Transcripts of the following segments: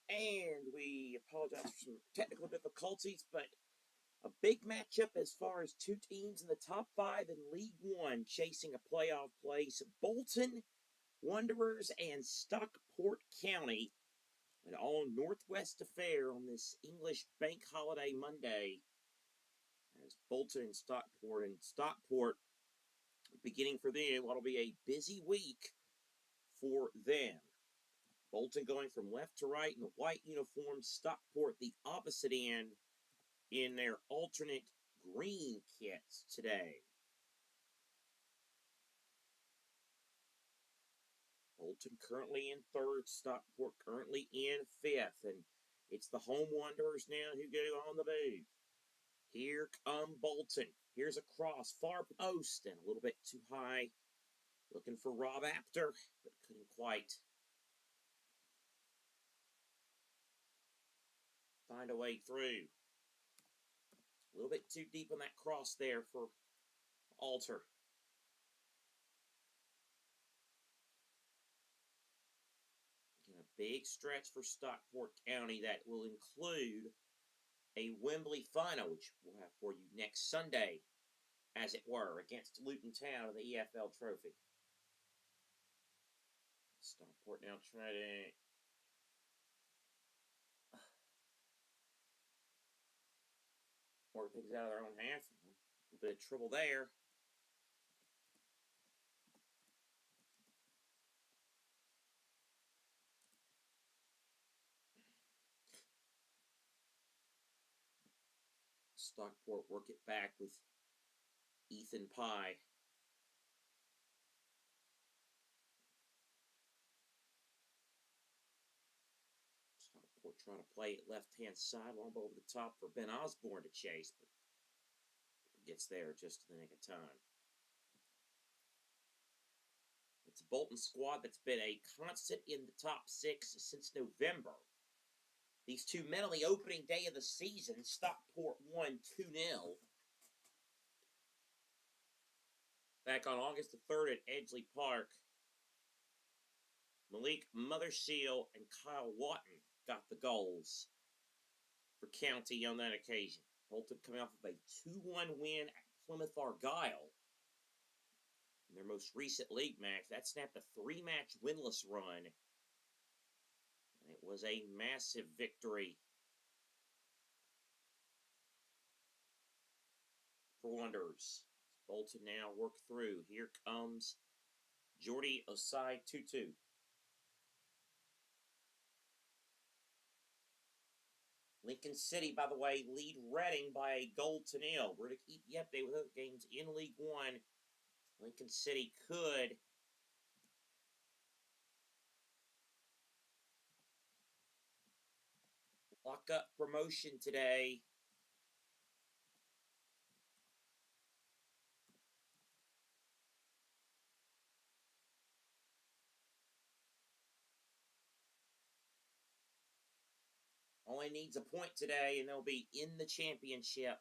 And we apologize for some technical difficulties, but a big matchup as far as two teams in the top five in League One chasing a playoff place. Bolton Wanderers and Stockport County. An all Northwest affair on this English bank holiday Monday. As Bolton and Stockport beginning for them, what'll be a busy week for them. Bolton going from left to right in the white uniforms, Stockport the opposite end in their alternate green kits today. Bolton currently in third, Stockport currently in fifth, and it's the home Wanderers now who go on the move. Here come Bolton. Here's a cross, far post, and a little bit too high. Looking for Rob Apter, but couldn't quite find a way through. A little bit too deep on that cross there for Alter. Again, a big stretch for Stockport County that will include a Wembley final, which we'll have for you next Sunday, as it were, against Luton Town in the EFL Trophy. Stockport now trying to work things out of their own half. A little bit of trouble there. Stockport work it back with Ethan Pye. Stockport trying to play it left-hand side, long ball over the top for Ben Osborne to chase, but gets there just in the nick of time. It's a Bolton squad that's been a constant in the top six since November. These two men on the opening day of the season, Stockport won 2-0. Back on August the 3rd at Edgeley Park, Malik Motherseal and Kyle Watton got the goals for County on that occasion. Bolton coming off of a 2-1 win at Plymouth Argyle in their most recent league match. That snapped a 3-match winless run. And it was a massive victory for Wanderers. Bolton now work through. Here comes Jordy Osai Tutu. Lincoln City, by the way, lead Reading by a 0-0. We're to keep you updated with other games in League One. Lincoln City could lock up promotion today. Only needs a point today, and they'll be in the championship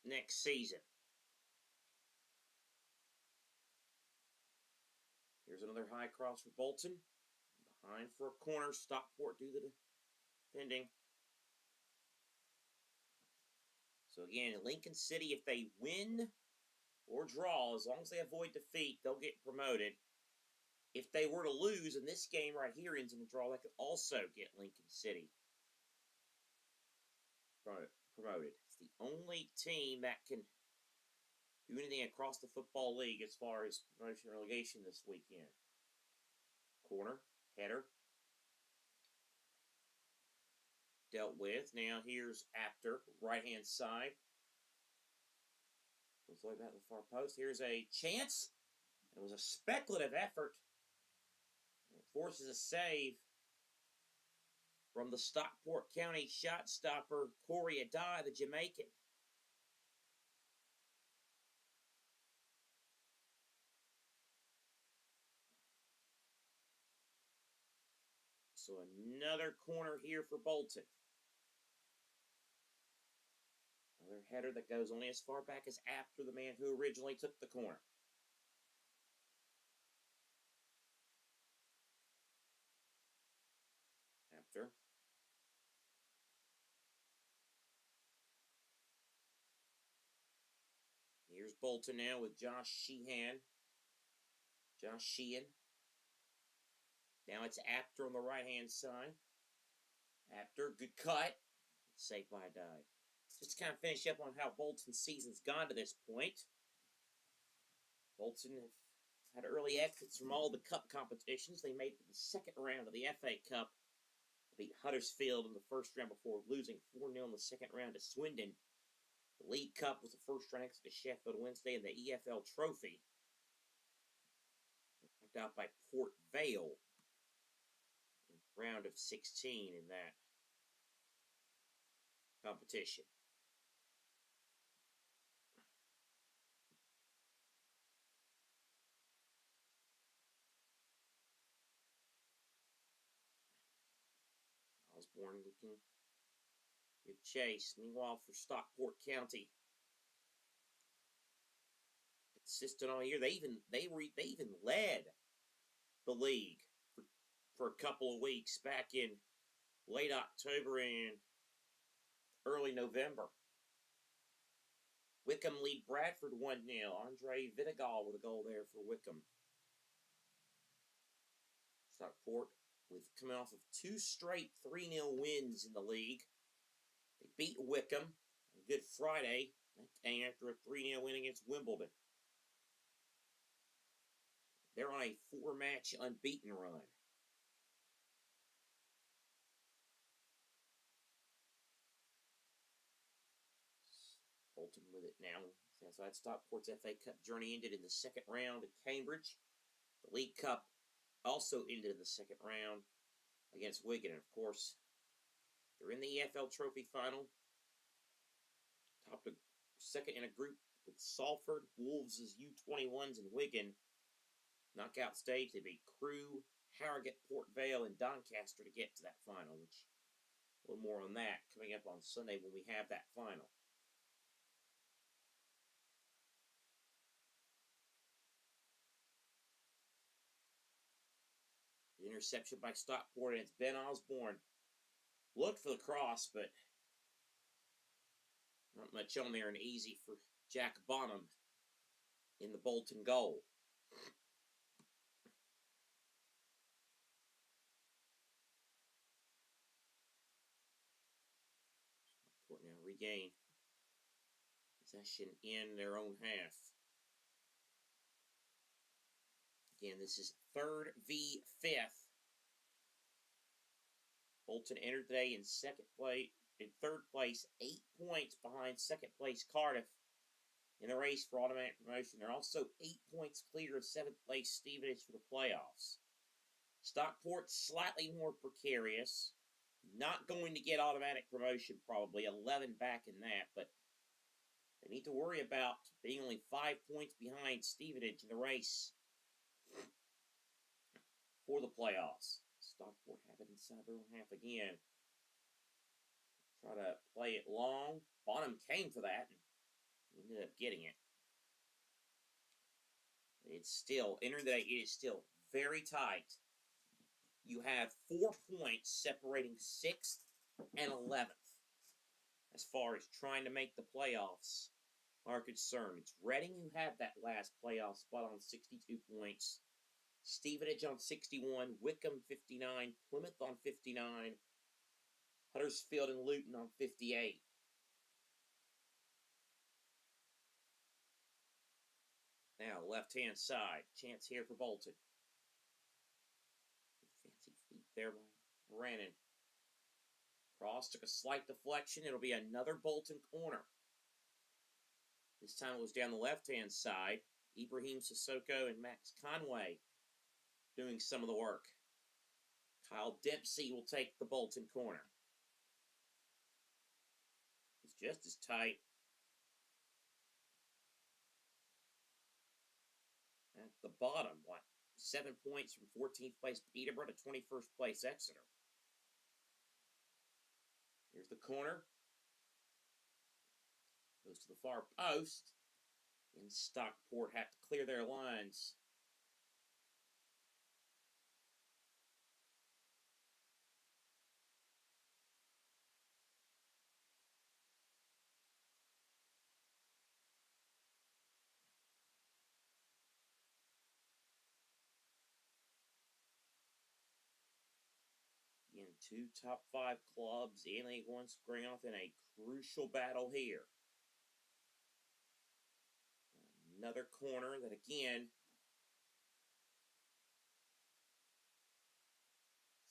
next season. Here's another high cross for Bolton. Behind for a corner. Stockport do the defending. So again, Lincoln City, if they win or draw, as long as they avoid defeat, they'll get promoted. If they were to lose, and this game right here ends in a draw, that could also get Lincoln City promoted. It's the only team that can do anything across the football league as far as promotion and relegation this weekend. Corner, header, dealt with. Now here's Apter, right-hand side. Goes way back to the far post. Here's a chance. It was a speculative effort. It forces a save from the Stockport County shot stopper, Corey Adai, the Jamaican. So another corner here for Bolton. Another header that goes only as far back as after the man who originally took the corner. after. Here's Bolton now with Josh Sheehan. Now it's Apter on the right-hand side. Apter, good cut. Saved by a dive. Just to kind of finish up on how Bolton's season's gone to this point. Bolton have had early exits from all the cup competitions. They made it to the second round of the FA Cup. They beat Huddersfield in the first round before losing 4-0 in the second round to Swindon. The League Cup was the first round exit to Sheffield Wednesday, and the EFL Trophy knocked out by Port Vale in round of 16 in that competition. Osborne looking good chase. Meanwhile, for Stockport County, consistent all year. They even led the league for a couple of weeks back in late October and early November. Wickham lead Bradford 1-0. Andre Vidigal with a goal there for Wickham. Stockport with coming off of 2 straight 3-0 wins in the league. They beat Wickham on Good Friday after a 3-0 win against Wimbledon. They're on a 4-match unbeaten run. Bolton with it now. So that Stockport's FA Cup journey ended in the second round at Cambridge. The League Cup also ended in the second round against Wigan. And of course, they're in the EFL Trophy final. Topped a second in a group with Salford, Wolves' U21s, and Wigan. Knockout stage, they beat Crewe, Harrogate, Port Vale, and Doncaster to get to that final, which a little more on that coming up on Sunday when we have that final. The interception by Stockport, and it's Ben Osborne. Looked for the cross, but not much on there, and easy for Jack Bonham in the Bolton goal. Stockport now regain possession in their own half. Again, this is 3rd v 5th. Bolton entered today in third place, 8 points behind second place Cardiff in the race for automatic promotion. They're also 8 points clear of 7th place Stevenage for the playoffs. Stockport slightly more precarious. Not going to get automatic promotion probably, 11 back in that, but they need to worry about being only 5 points behind Stevenage in the race for the playoffs. Stockport have it inside their own half again. Try to play it long. Bonham came for that and ended up getting it. It's still, entering the day, it is still very tight. You have 4 points separating 6th and 11th as far as trying to make the playoffs are concerned. It's Reading who have that last playoff spot on 62 points. Stevenage on 61, Wickham 59, Plymouth on 59, Huddersfield and Luton on 58. Now, left-hand side, chance here for Bolton. Fancy feet there by Brannon. Cross took a slight deflection. It'll be another Bolton corner. This time it was down the left-hand side. Ibrahim Sissoko and Max Conway doing some of the work. Kyle Dempsey will take the Bolton corner. It's just as tight. At the bottom, 7 points from 14th place Peterborough to 21st place Exeter. Here's the corner. Goes to the far post. And Stockport have to clear their lines. Two top 5 clubs in League One squaring off in a crucial battle here. Another corner that, again,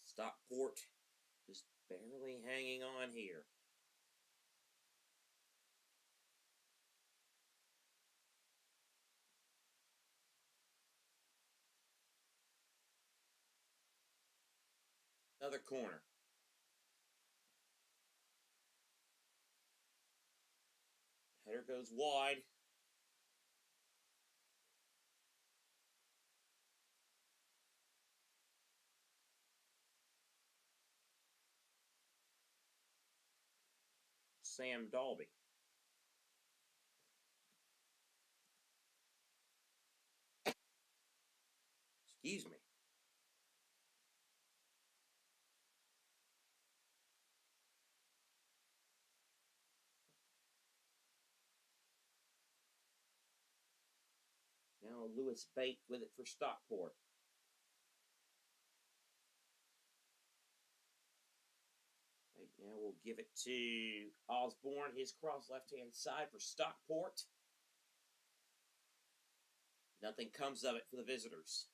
Stockport just barely hanging on here. Another corner. Header goes wide. Sam Dalby. Excuse me. Now Lewis Bate with it for Stockport. Right now we'll give it to Osborne. His cross left-hand side for Stockport. Nothing comes of it for the visitors.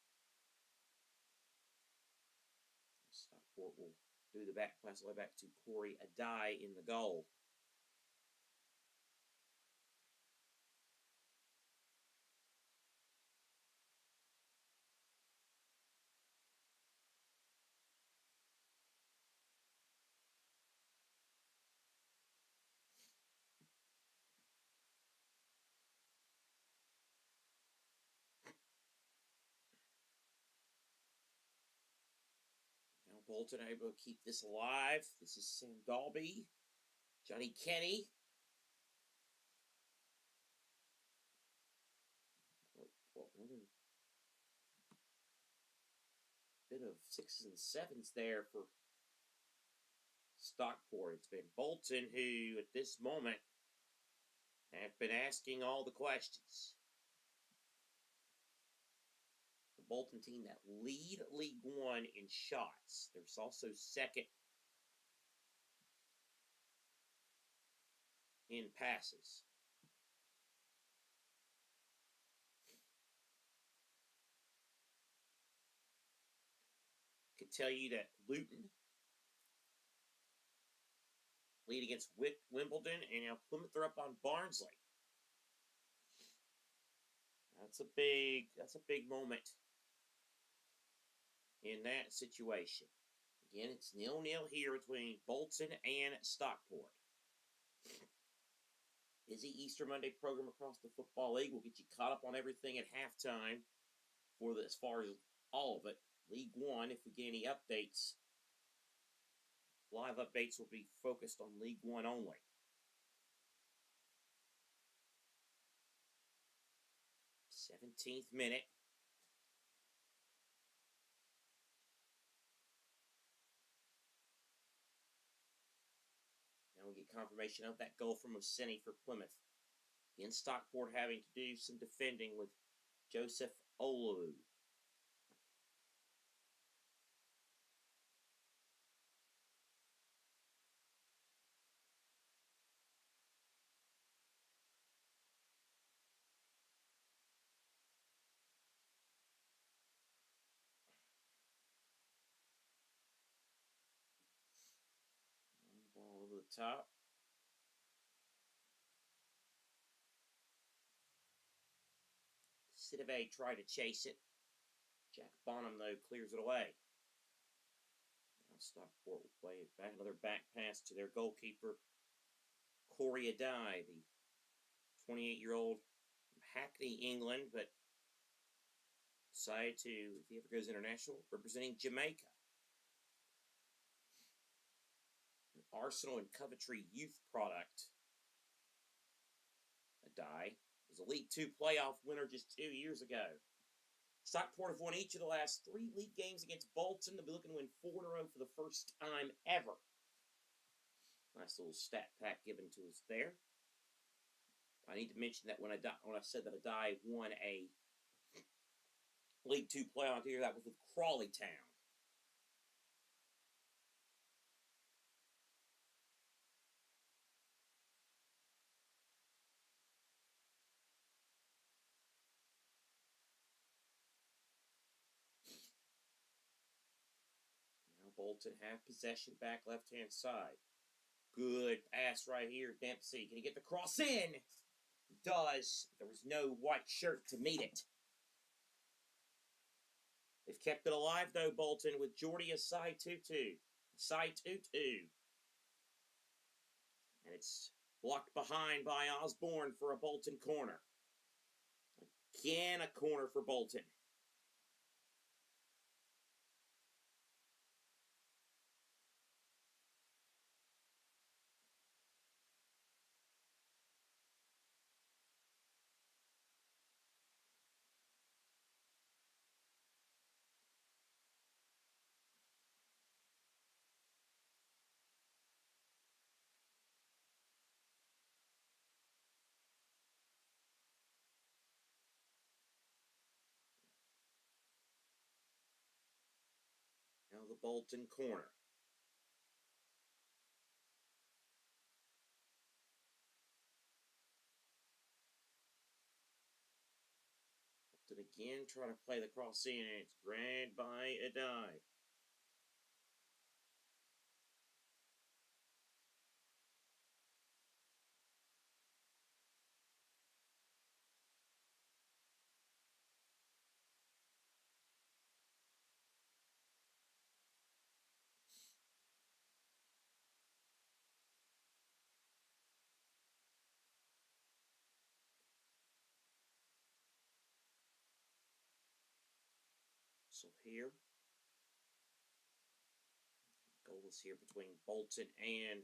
Stockport will do the back pass all the way back to Corey Adai in the goal. Now Bolton able to keep this alive. This is Sam Dalby. Johnny Kenny. Another bit of 6s and 7s there for Stockport. It's been Bolton who, at this moment, have been asking all the questions. The Bolton team that lead League One in shots. There's also second in passes. Could tell you that Luton lead against Wimbledon, and now Plymouth are up on Barnsley. That's a big moment in that situation. Again, it's 0-0 here between Bolton and Stockport. Busy Easter Monday program across the Football League. We'll get you caught up on everything at halftime for as far as all of it. League One, if we get any updates, live updates will be focused on League One only. 17th minute. Now we get confirmation of that goal from Oseni for Plymouth. Again, Stockport having to do some defending with Joseph Olu. Ball over the top. Sidibé tried to chase it. Jack Bonham, though, clears it away. Now Stockport will play it back. Another back pass to their goalkeeper, Corey Adai, the 28-year-old from Hackney, England, but decided to, if he ever goes international, representing Jamaica. An Arsenal and Coventry youth product. Adai was a League Two playoff winner just 2 years ago. Stockport have won each of the last 3 league games against Bolton. They'll be looking to win 4 in a row for the first time ever. Nice little stat pack given to us there. I need to mention that when I said that Adai won a League Two playoff here, that was with Crawley Town. Bolton have possession back left-hand side. Good pass right here. Dempsey, can he get the cross in? He does. There was no white shirt to meet it. They've kept it alive, though, Bolton, with Jordy aside 2-2. Side 2-2. And it's blocked behind by Osborne for a Bolton corner. Again, a corner for Bolton. Now the Bolton corner. Bolton again trying to play the cross in, and it's grabbed by Adai. So here, goal is here between Bolton and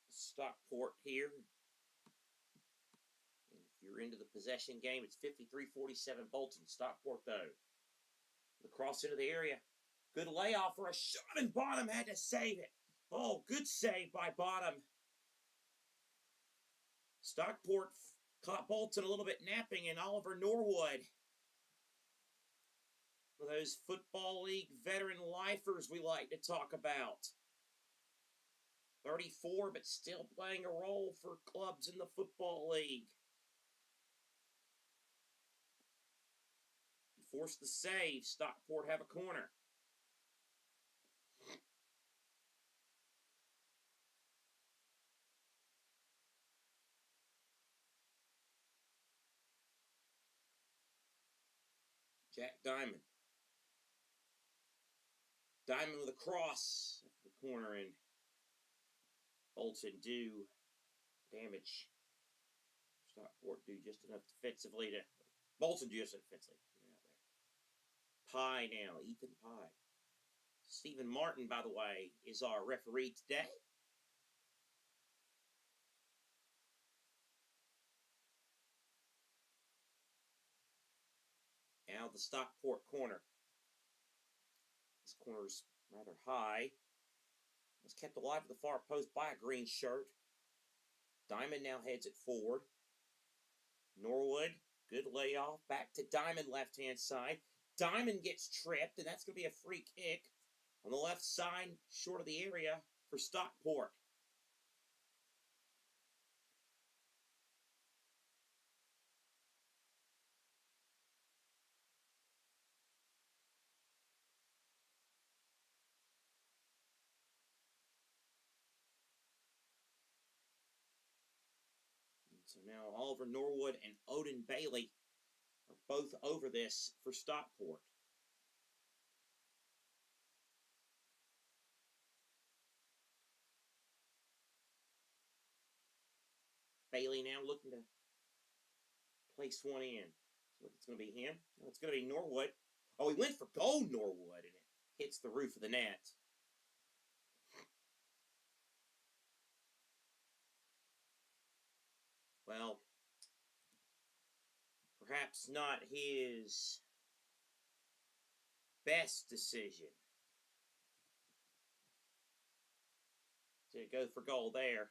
Stockport here. And if you're into the possession game, it's 53-47 Bolton. Stockport, though. The cross into the area. Good layoff for a shot, and Bottom had to save it. Oh, good save by Bottom. Stockport caught Bolton a little bit napping, and Oliver Norwood, one of those Football League veteran lifers we like to talk about. 34, but still playing a role for clubs in the Football League. Forced the save. Stockport have a corner. Jack Diamond. Diamond with a cross at the corner, and Bolton do damage. Stockport do just enough defensively to... Bolton do just enough defensively. Pye now, Ethan Pye. Stephen Martin, by the way, is our referee today. Now the Stockport corner. This corner's rather high. Was kept alive at the far post by a green shirt. Diamond now heads it forward. Norwood, good layoff. Back to Diamond, left-hand side. Diamond gets tripped, and that's going to be a free kick on the left side, short of the area for Stockport. So now Oliver Norwood and Odin Bailey are both over this for Stockport. Bailey now looking to place one in. So it's going to be him. No, it's going to be Norwood. Oh, he went for goal, Norwood, and it hits the roof of the net. Well, perhaps not his best decision to go for goal there.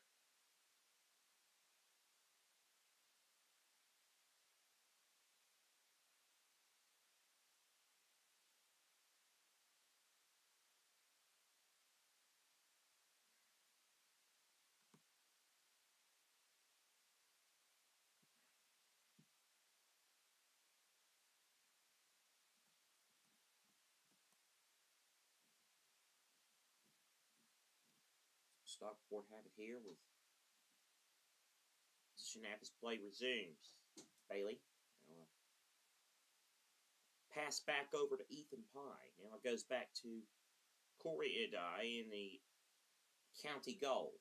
Stockport have it here with position half as play resumes. Bailey. Now pass back over to Ethan Pye. Now it goes back to Corey Idai in the county goal.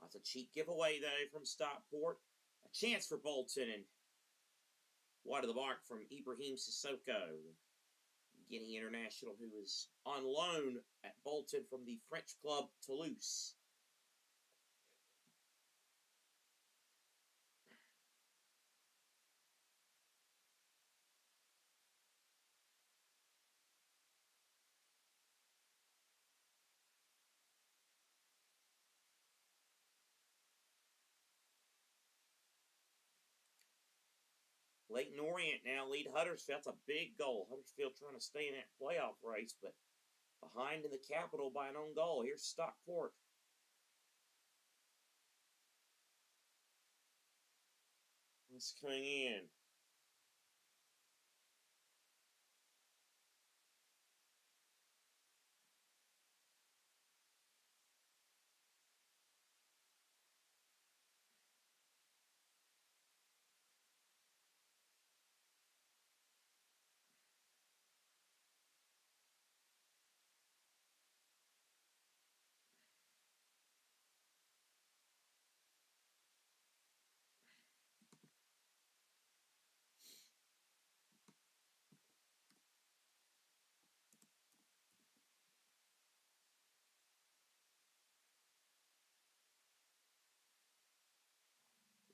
That's a cheap giveaway, though, from Stockport. A chance for Bolton, and wide of the mark from Ibrahim Sissoko, Guinea international who is on loan at Bolton from the French club Toulouse. Leyton Orient now lead Huddersfield. That's a big goal. Huddersfield trying to stay in that playoff race, but behind in the capital by an own goal. Here's Stockport. It's coming in.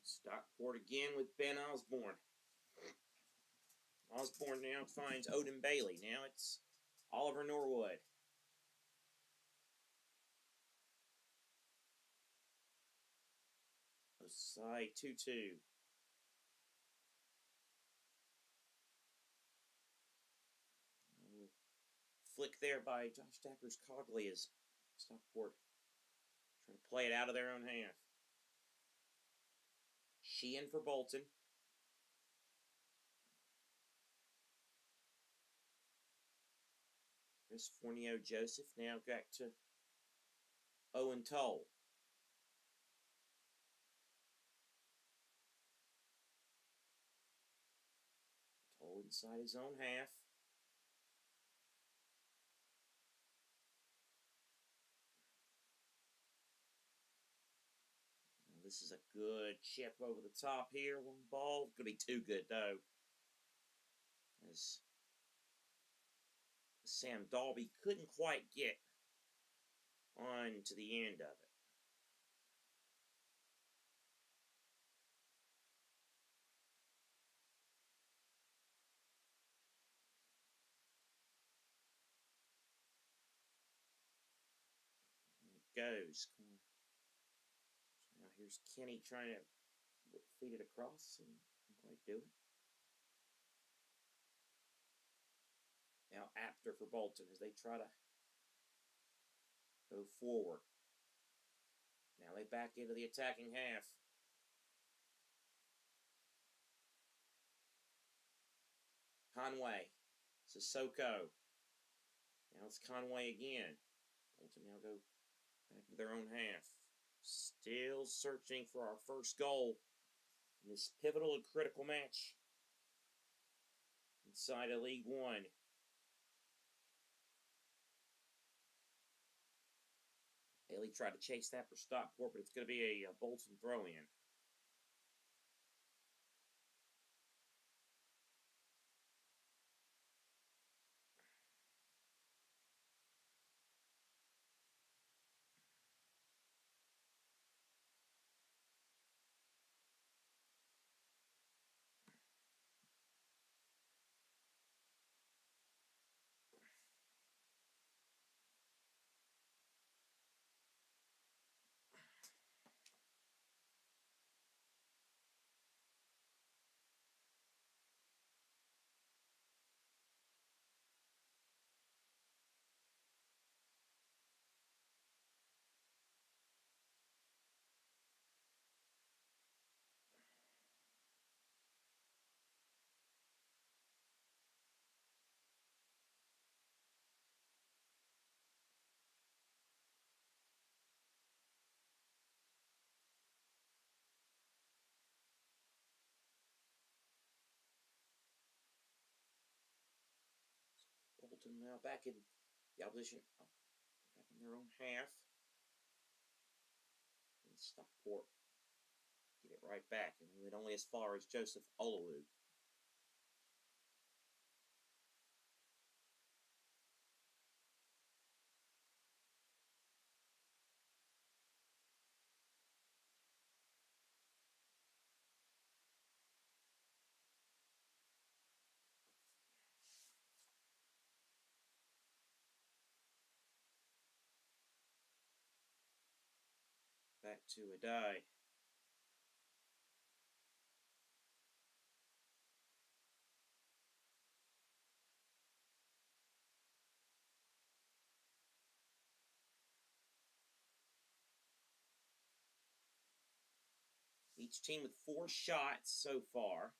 Stockport again with Ben Osborne. Osborne now finds Odin Bailey. Now it's Oliver Norwood. Side 2-2. Flick there by Josh Dacker's Cogley as Stockport trying to play it out of their own half. Sheehan for Bolton. Chris Fornio Joseph now back to Owen Toll. Toll inside his own half. Now this is a good chip over the top here. Long ball. Going to be too good, though. As Sam Dalby couldn't quite get on to the end of it. Goes. So now here's Kenny trying to feed it across and can't quite do it. Now Apter for Bolton as they try to go forward. Now they back into the attacking half. Conway. Sissoko. Now it's Conway again. Bolton now go back to their own half. Still searching for our first goal in this pivotal and critical match inside of League One. Haley tried to chase that for Stockport, but it's going to be a Bolton throw-in. Bolton now back in the opposition, back in their own half. And Stockport get it right back, and went only as far as Joseph Olowu. Back to a die. Each team with 4 shots so far.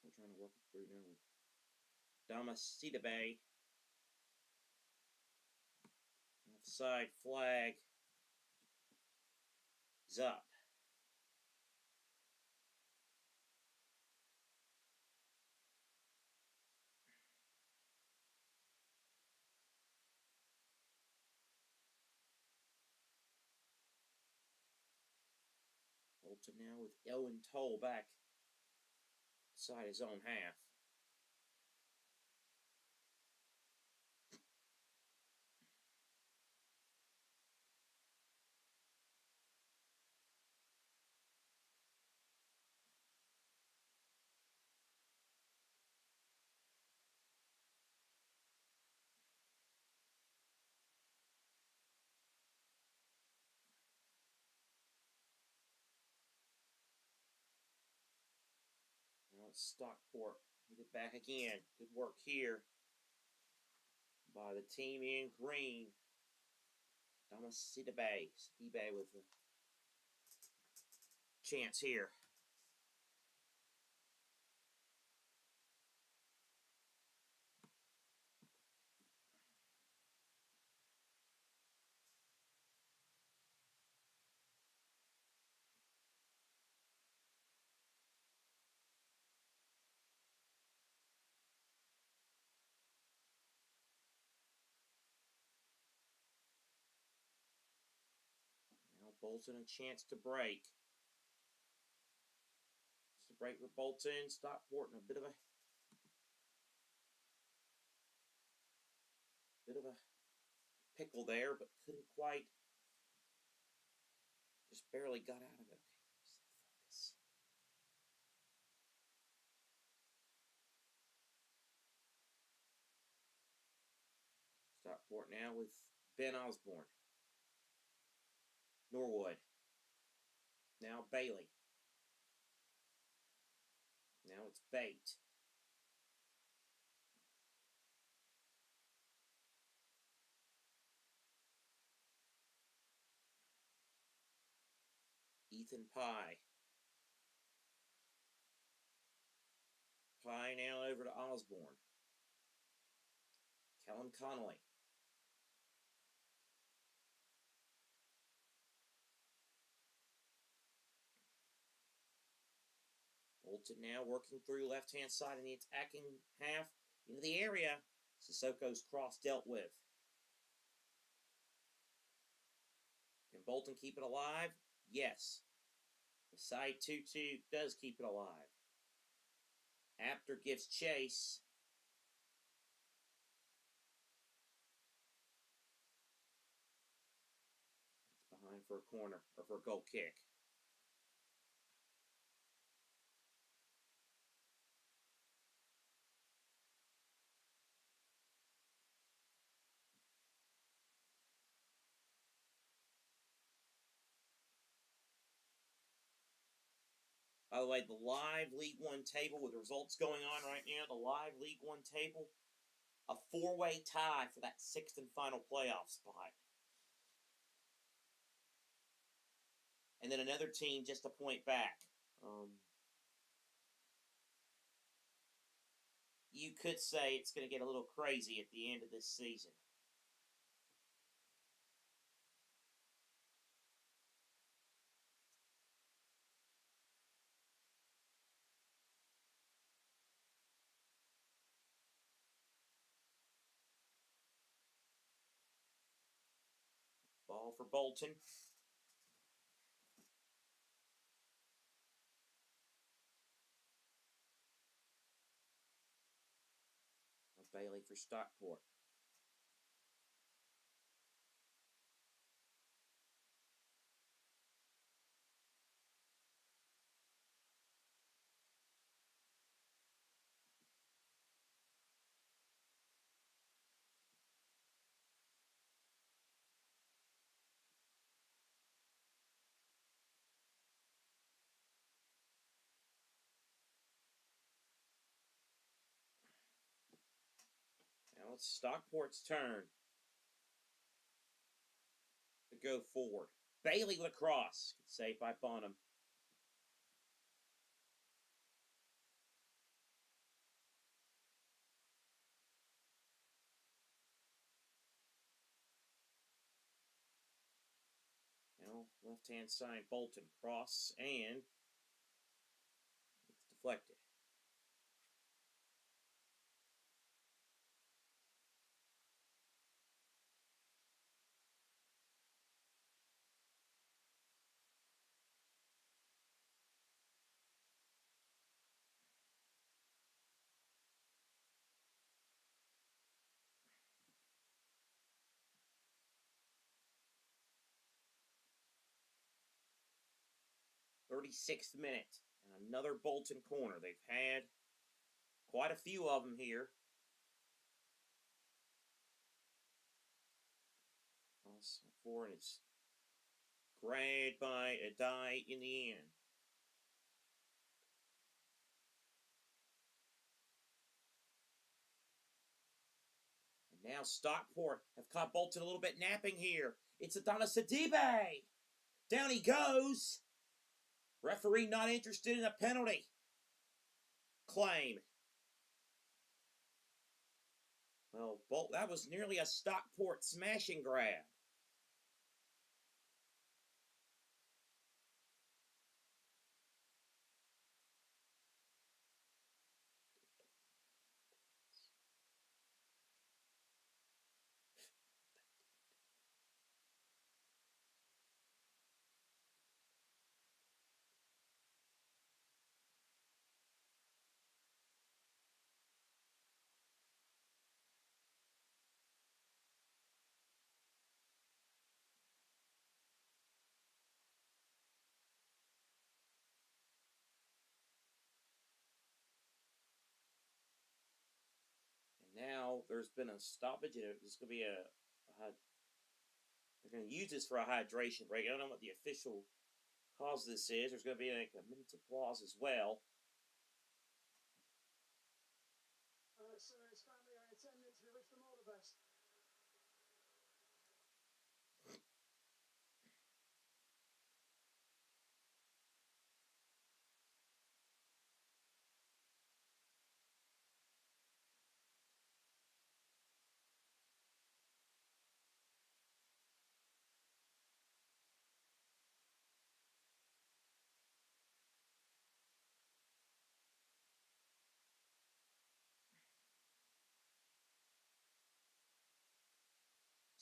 We're trying to work it through now with Damasitabe. Offside flag is up. Bolton now with Owen Toll back inside his own half. Now it's Stockport. Get it back again. Good work here by the team in green. Damasitabe. Sidibe with a chance here. Now Bolton a chance to break. Just a break with Bolton. Stockport in a bit of a pickle there, but couldn't quite. Just barely got out of it. Focus. Stockport now with Ben Osborne. Norwood. Now Bailey. Now it's Bate. Ethan Pye. Pye now over to Osborne. Callum Connolly. Bolton now working through left-hand side in the attacking half into the area. Sissoko's cross dealt with. Can Bolton keep it alive? Yes. The side 2-2 does keep it alive. Apter gives chase. It's behind for a corner, or for a goal kick. By the way, the live League One table with results going on right now, the live League One table, a 4-way tie for that 6th and final playoff spot. And then another team just a point back. You could say it's going to get a little crazy at the end of this season. for Bolton. Bailey for Stockport. Now it's Stockport's turn to go forward. Bailey with a cross. Saved by Bonham. Now left-hand side, Bolton. Cross and it's deflected. .36th minute. And another Bolton corner. They've had quite a few of them here. Forward, it's grabbed by Adai in the end. And now Stockport have caught Bolton a little bit napping here. It's Adonis Adibe. Down he goes. Referee not interested in a penalty claim. Well, that was nearly a Stockport smash and grab. Now there's been a stoppage. There's going to be they're going to use this for a hydration break. I don't know what the official cause of this is. There's going to be like a minute's applause as well. So his family are in attendance. We wish them all the best.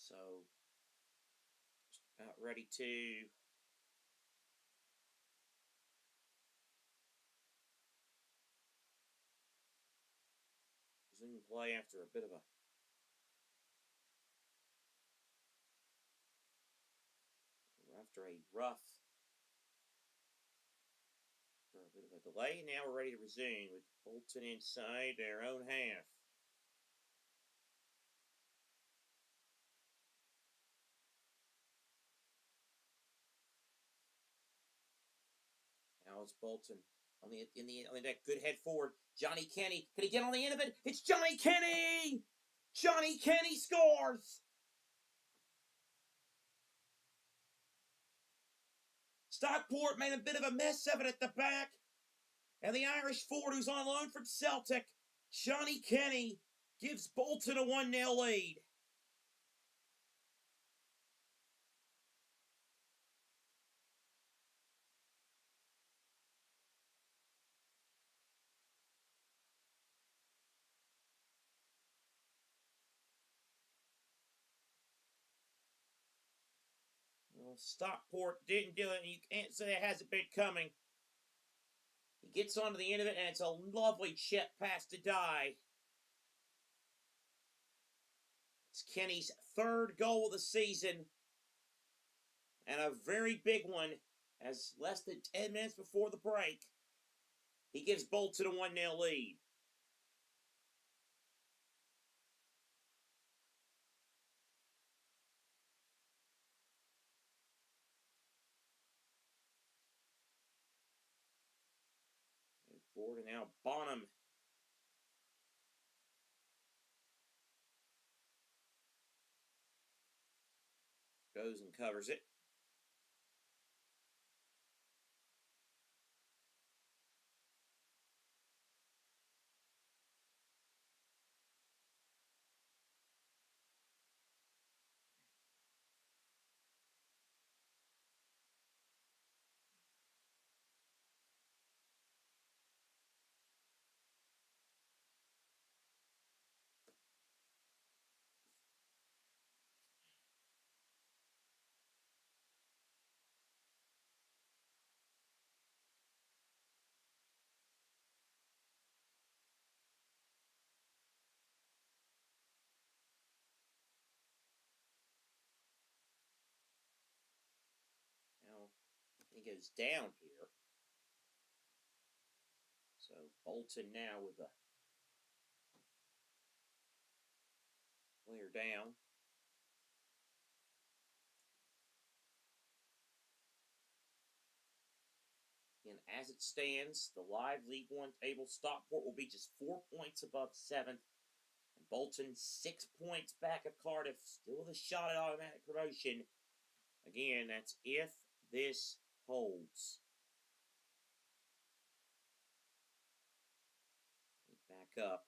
So, about ready to resume play after a bit of a bit of a delay. Now we're ready to resume with Bolton inside their own half. Now it's Bolton on that good head forward. Johnny Kenny. Can he get on the end of it? It's Johnny Kenny! Johnny Kenny scores! Stockport made a bit of a mess of it at the back. And the Irish forward who's on loan from Celtic, Johnny Kenny, gives Bolton a 1-0 lead. Well, Stockport didn't do it, and you can't say it hasn't been coming. He gets onto the end of it, and it's a lovely chip pass to Dye. It's Kenny's third goal of the season, and a very big one, as less than 10 minutes before the break, he gives Bolton a 1-0 lead. And forward, and now Bonham goes and covers it. Now he goes down here. So Bolton now with a clear down. And as it stands, the live League One table, Stockport will be just 4 points above 7th. And Bolton 6 points back of Cardiff, still with a shot at automatic promotion. Again, that's if this holds. Back up.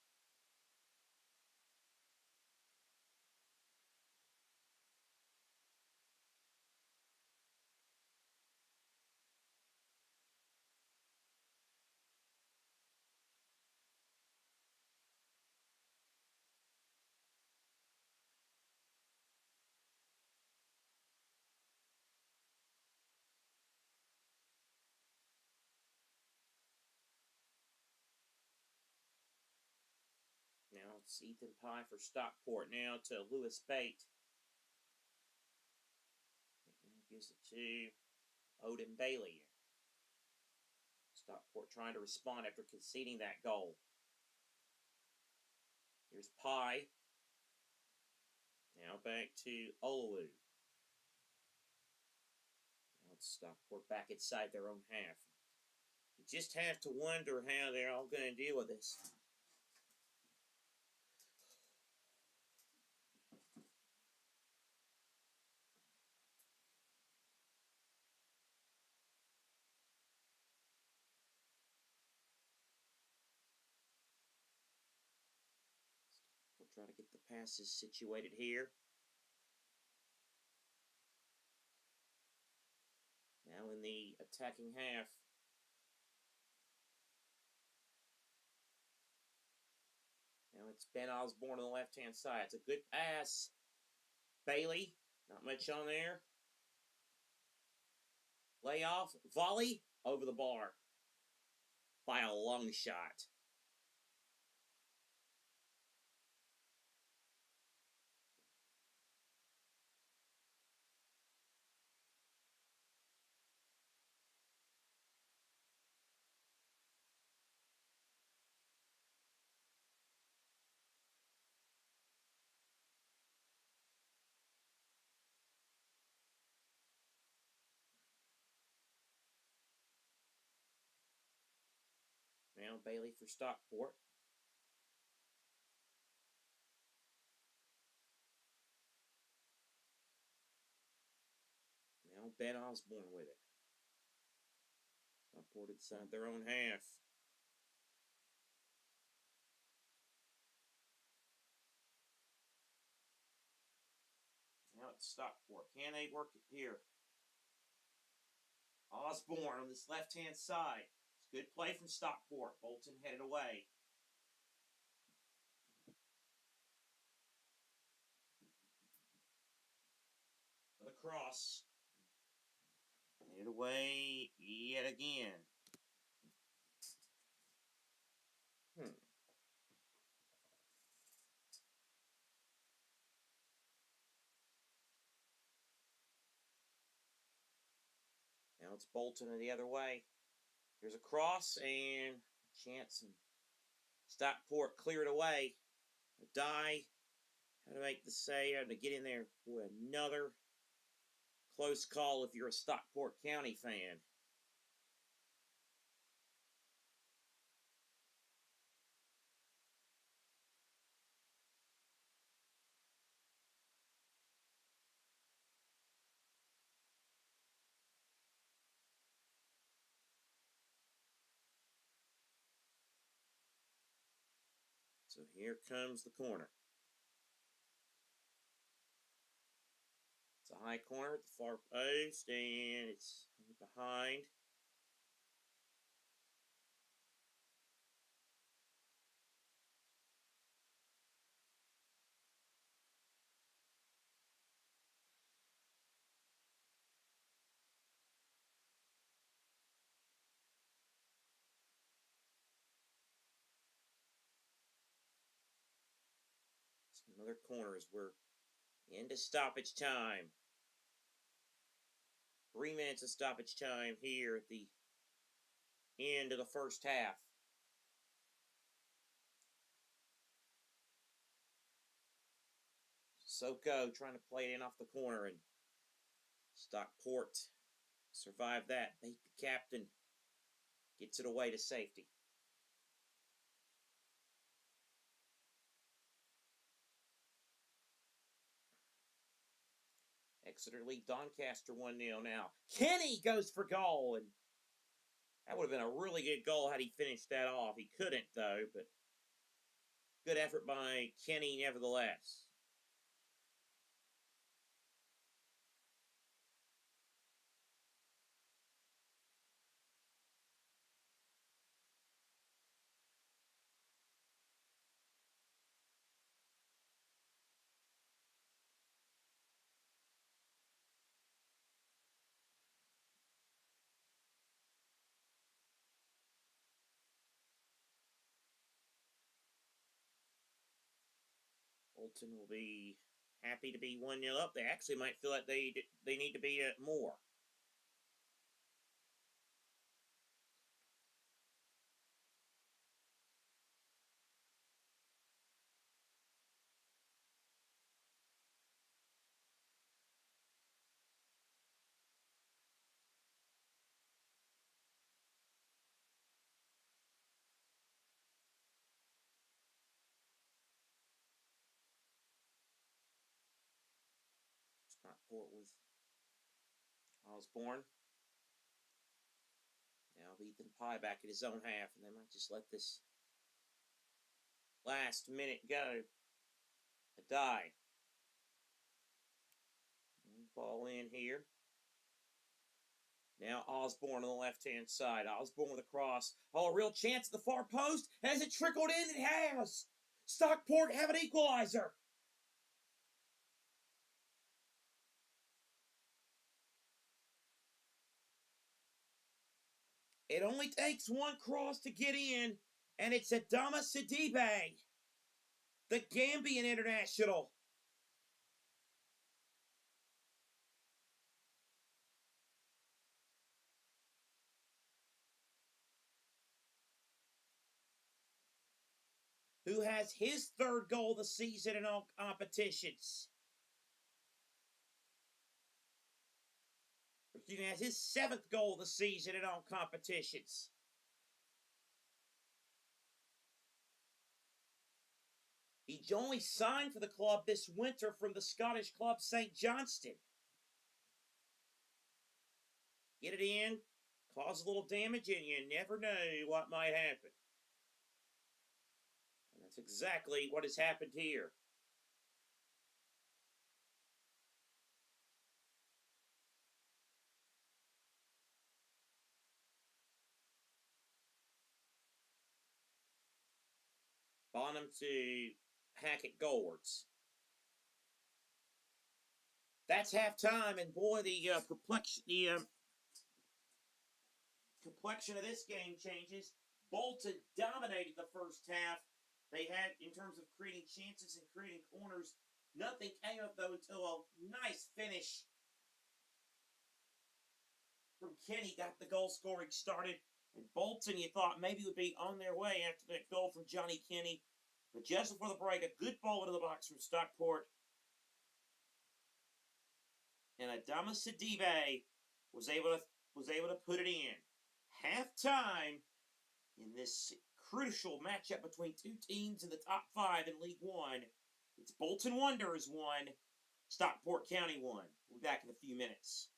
Now it's Ethan Pye for Stockport. Now to Lewis Bate. Gives it to Odin Bailey. Stockport trying to respond after conceding that goal. Here's Pye. Now back to Olowu. Now it's Stockport back inside their own half. You just have to wonder how they're all going to deal with this. We'll try to get the passes situated here. Now in the attacking half. Now it's Ben Osborne on the left-hand side. It's a good pass. Bailey, not much on there. Layoff, volley, over the bar by a long shot. Now Bailey for Stockport. Now Ben Osborne with it. Stockport inside their own half. Now it's Stockport. Can they work it here? Osborne on this left-hand side. It's good play from Stockport. Bolton headed away. For the cross. Get away yet again. Now it's Bolton the other way. Here's a cross and chance, and Stockport cleared away. A die. How to make the save, how to get in there. Boy, another close call if you're a Stockport County fan. So here comes the corner. It's a high corner at the far post, and it's behind. Another corner as we're into stoppage time. 3 minutes of stoppage time here at the end of the first half. Soko trying to play it in off the corner, and Stockport survived that. Beat the captain. Gets it away to safety. Exeter lead Doncaster 1-0 now. Kenny goes for goal, and that would have been a really good goal had he finished that off. He couldn't, though, but good effort by Kenny nevertheless. Bolton will be happy to be 1-0 up. They actually might feel like they need to be at more. Stockport with Osborne. Now Ethan Pye back at his own half, and they might just let this last minute go. A die. Ball in here. Now Osborne on the left-hand side. Osborne with a cross. Oh, a real chance at the far post. Has it trickled in? It has. Stockport have an equalizer. It only takes one cross to get in, and it's Adama Sidibe, the Gambian international. Who has his third goal of the season in all competitions. He has his 7th goal of the season in all competitions. He only signed for the club this winter from the Scottish club St. Johnstone. Get it in, cause a little damage, and you never know what might happen. And that's exactly what has happened here. Bonham to Hackett goalwards. That's halftime, and boy, the complexion of this game changes. Bolton dominated the first half. They had, in terms of creating chances and creating corners, nothing came up, though, until a nice finish from Kenny got the goal scoring started. And Bolton, you thought maybe would be on their way after that goal from Johnny Kenny. But just before the break, a good ball into the box from Stockport. And Adama Sidibe was able to put it in. Halftime in this crucial matchup between two teams in the top 5 in League One. It's Bolton Wanderers 1, Stockport County 1. We'll be back in a few minutes.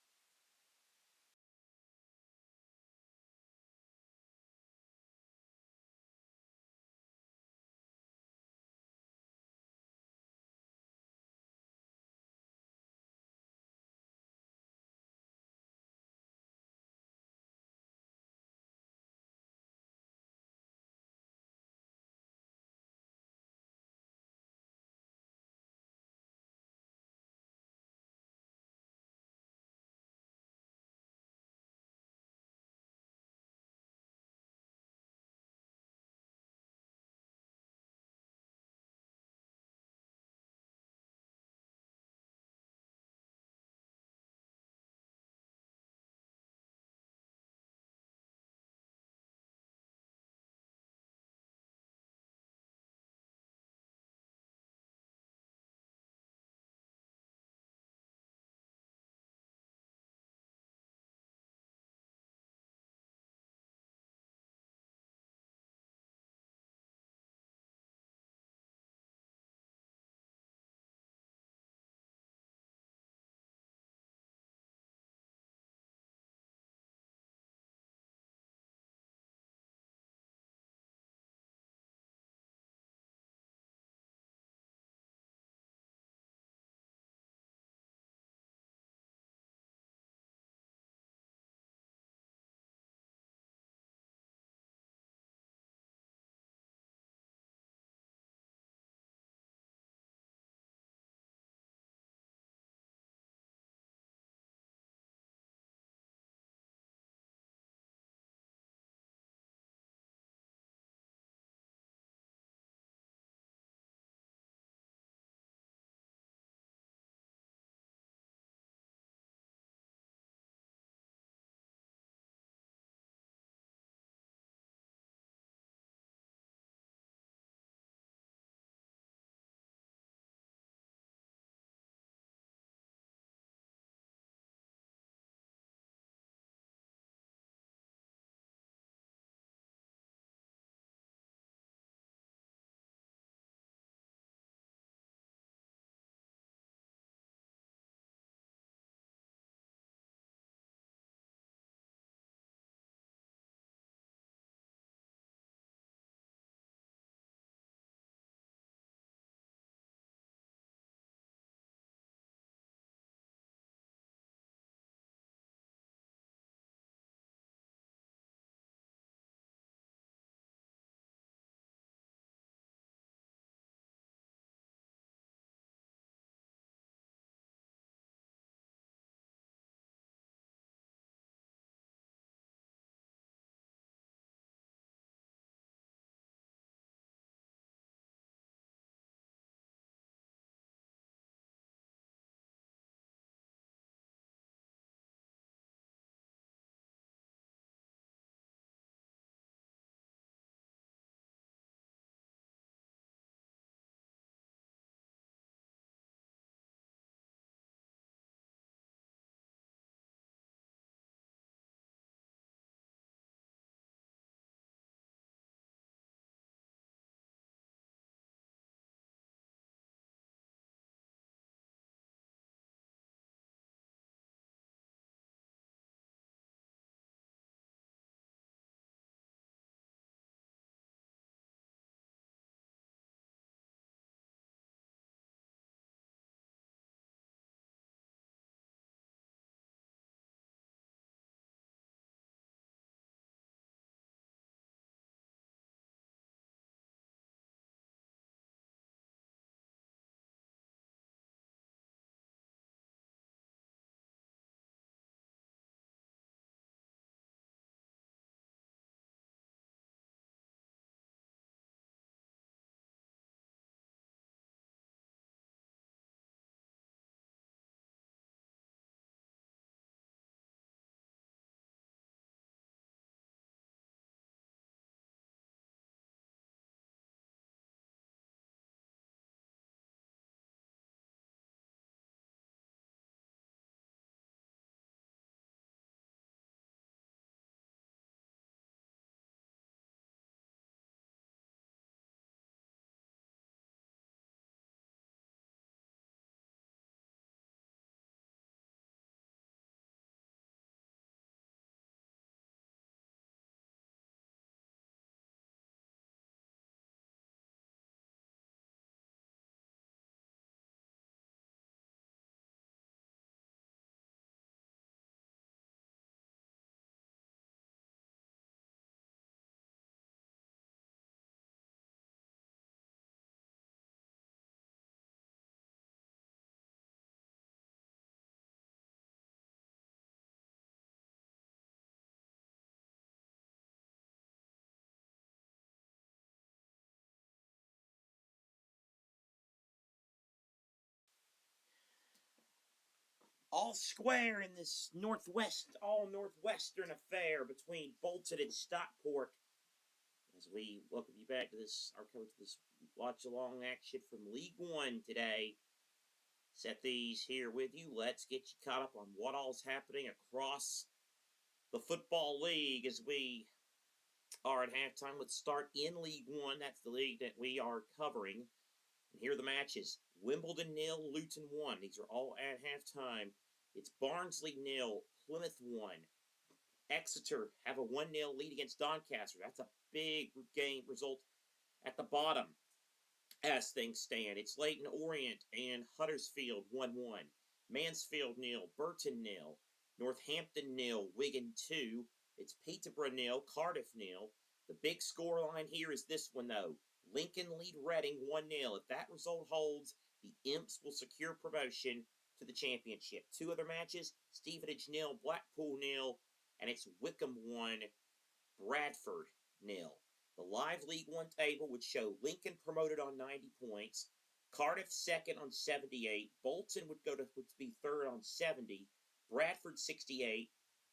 all square in this all-northwestern affair between Bolton and Stockport. As we welcome you back to our coverage of this watch-along action from League One today. Set these here with you. Let's get you caught up on what all's happening across the Football League as we are at halftime. Let's start in League One. That's the league that we are covering. And here are the matches. Wimbledon 0, Luton 1. These are all at halftime. It's Barnsley 0, Plymouth 1. Exeter have a 1-0 lead against Doncaster. That's a big game result at the bottom as things stand. It's Leyton Orient and Huddersfield 1-1. Mansfield 0, Burton 0. Northampton 0, Wigan 2. It's Peterborough 0, Cardiff 0. The big scoreline here is this one, though. Lincoln lead Reading 1-0. If that result holds, the Imps will secure promotion to the championship. Two other matches, Stevenage 0, Blackpool 0, and it's Wickham 1, Bradford 0. The live League One table would show Lincoln promoted on 90 points, Cardiff second on 78, Bolton would be third on 70, Bradford 68,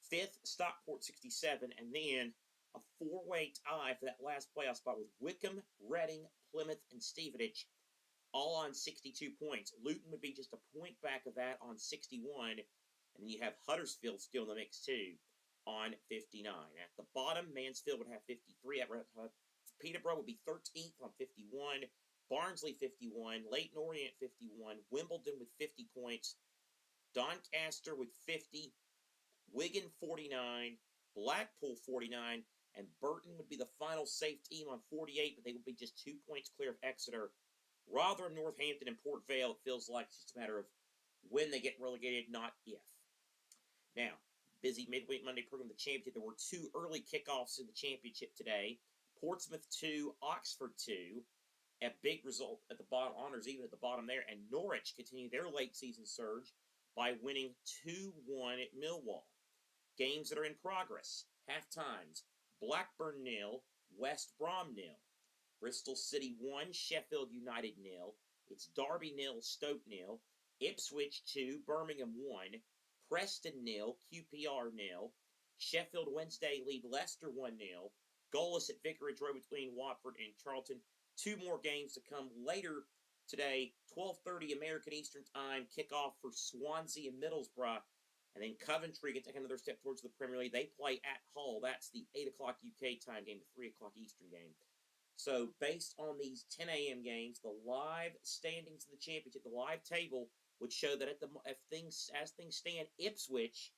fifth Stockport 67, and then a four-way tie for that last playoff spot with Wickham, Reading, Plymouth, and Stevenage all on 62 points. Luton would be just a point back of that on 61, and then you have Huddersfield still in the mix too on 59. At the bottom, Mansfield would have 53. Peterborough would be 13th on 51. Barnsley 51. Leyton Orient 51. Wimbledon with 50 points. Doncaster with 50. Wigan 49. Blackpool 49. And Burton would be the final safe team on 48, but they would be just 2 points clear of Exeter. Rotherham, Northampton, and Port Vale, it feels like it's just a matter of when they get relegated, not if. Now, busy midweek Monday program of the championship. There were two early kickoffs in the championship today. Portsmouth 2, Oxford 2. A big result at the bottom, honors even at the bottom there. And Norwich continued their late season surge by winning 2-1 at Millwall. Games that are in progress. Half times. Blackburn 0, West Brom 0. Bristol City 1, Sheffield United 0. It's Derby 0, Stoke 0. Ipswich 2, Birmingham 1. Preston 0, QPR 0. Sheffield Wednesday lead Leicester 1-0. Goalless at Vicarage Road between Watford and Charlton. Two more games to come later today. 12:30 American Eastern Time. Kickoff for Swansea and Middlesbrough. And then Coventry can take another step towards the Premier League. They play at Hull. That's the 8 o'clock UK time game, the 3 o'clock Eastern game. So based on these 10 a.m. games, the live standings of the championship, the live table would show that as things stand, Ipswich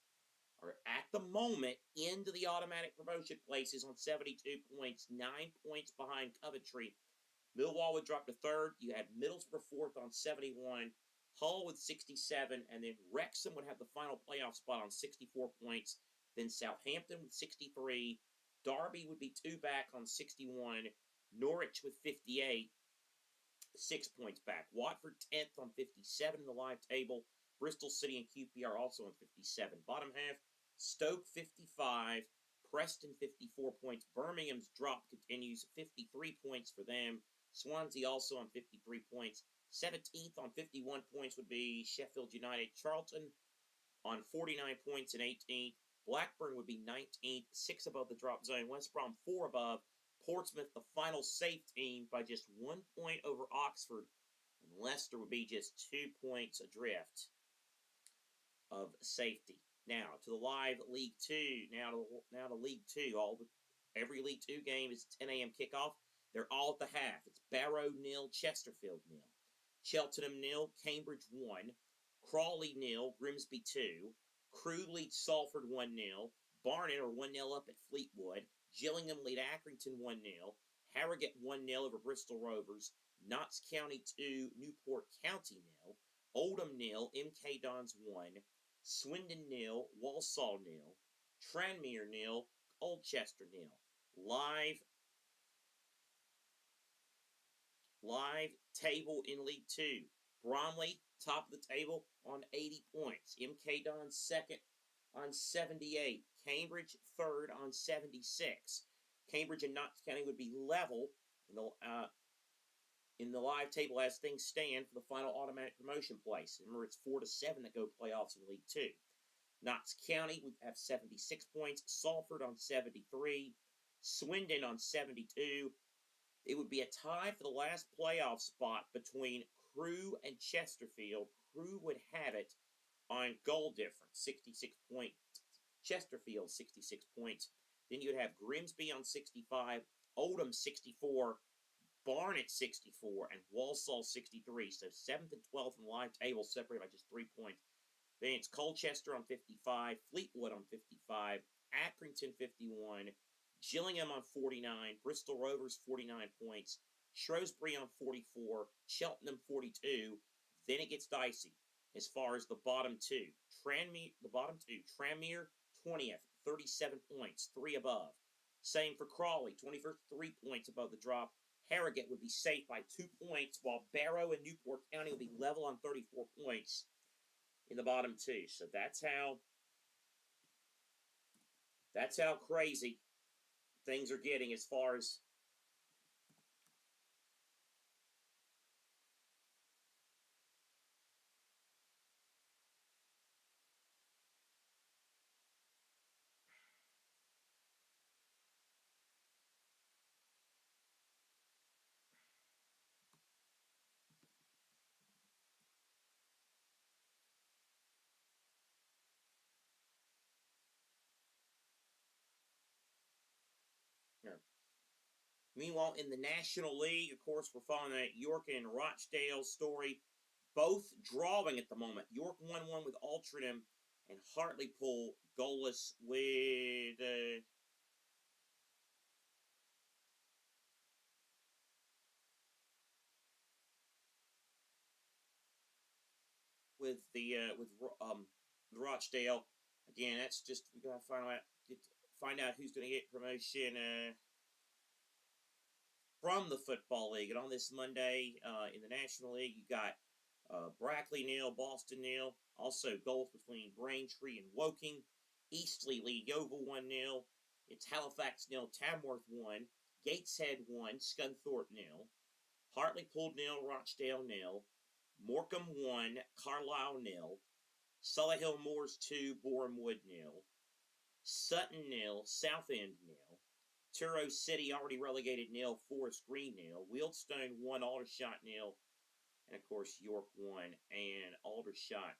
are at the moment into the automatic promotion places on 72 points, 9 points behind Coventry. Millwall would drop to third. You had Middlesbrough fourth on 71, Hull with 67, and then Wrexham would have the final playoff spot on 64 points. Then Southampton with 63. Derby would be two back on 61. Norwich with 58, 6 points back. Watford 10th on 57 in the live table. Bristol City and QPR also on 57. Bottom half, Stoke 55, Preston 54 points. Birmingham's drop continues, 53 points for them. Swansea also on 53 points. 17th on 51 points would be Sheffield United. Charlton on 49 points and 18th. Blackburn would be 19th, 6 above the drop zone. West Brom 4 above. Portsmouth, the final safe team, by just 1 point over Oxford. And Leicester would be just 2 points adrift of safety. Now to the live League Two. Now to League Two. Every League Two game is 10 a.m. kickoff. They're all at the half. It's Barrow 0, Chesterfield 0. Cheltenham 0, Cambridge 1. Crawley 0, Grimsby 2. Crewe leads Salford 1-0. Barnet are 1-0 up at Fleetwood. Gillingham lead Accrington 1-0. Harrogate 1-0 over Bristol Rovers. Notts County 2, Newport County 0. Oldham 0, MK Dons 1. Swindon 0, Walsall 0. Tranmere 0, Colchester 0. Live table in League 2. Bromley, top of the table on 80 points. MK Dons second on 78. Cambridge third on 76. Cambridge and Notts County would be level. in the live table as things stand for the final automatic promotion place. Remember, it's 4 to 7 that go playoffs in League 2. Notts County would have 76 points, Salford on 73, Swindon on 72. It would be a tie for the last playoff spot between Crewe and Chesterfield. Crewe would have it on goal difference, 66 points. Chesterfield, 66 points. Then you would have Grimsby on 65, Oldham 64, Barnet 64, and Walsall 63. So 7th and 12th in the live table separated by just 3 points. Then it's Colchester on 55, Fleetwood on 55, Accrington 51, Gillingham on 49, Bristol Rovers 49 points, Shrewsbury on 44, Cheltenham 42. Then it gets dicey as far as the bottom two. Tranmere 20th, 37 points, 3 above. Same for Crawley, 21st, 3 points above the drop. Harrogate would be safe by 2 points, while Barrow and Newport County would be level on 34 points in the bottom two. So that's how crazy things are getting as far as Meanwhile, in the National League, of course, we're following that York and Rochdale story, both drawing at the moment. York 1-1 with Altrincham, and Hartlepool goalless with the Rochdale. Again, that's just we gotta find out who's gonna get promotion from the Football League. And on this Monday in the National League, you got Brackley 0, Boston 0. Also goals between Braintree and Woking. Eastleigh lead Yeovil 1-0. It's Halifax 0, Tamworth 1, Gateshead 1, Scunthorpe 0, Hartlepool 0, Rochdale 0, Morecambe 1, Carlisle 0, Solihull Moors 2, Boreham Wood 0, Sutton 0, Southend 0, Truro City already relegated 0, Forest Green 0, Wealdstone 1, Aldershot 0, and of course York 1 and Aldershot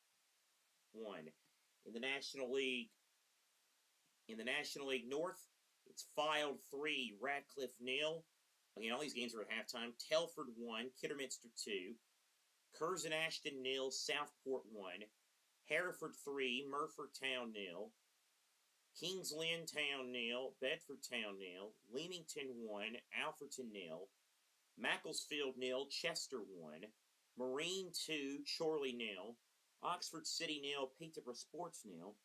1. In the National League North, it's Fylde 3, Radcliffe 0. Again, all these games are at halftime. Telford 1, Kidderminster 2, Curzon Ashton 0, Southport 1, Hereford 3, Merford Town 0, Kings Lynn Town 0, Bedford Town 0, Leamington 1, Alfreton 0, Macclesfield 0, Chester 1, Marine 2, Chorley 0, Oxford City 0, Peterborough Sports 0,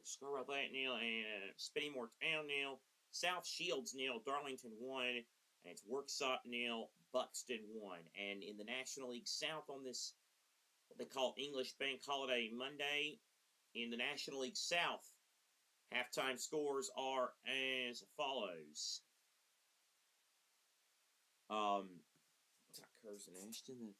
Scarborough Athletic 0, and Spennymoor Town 0, South Shields 0, Darlington 1, and it's Worksop 0, Buxton 1. And in the National League South on this, what they call English Bank Holiday Monday, in the National League South, halftime scores are as follows. It's not Curzon Ashton,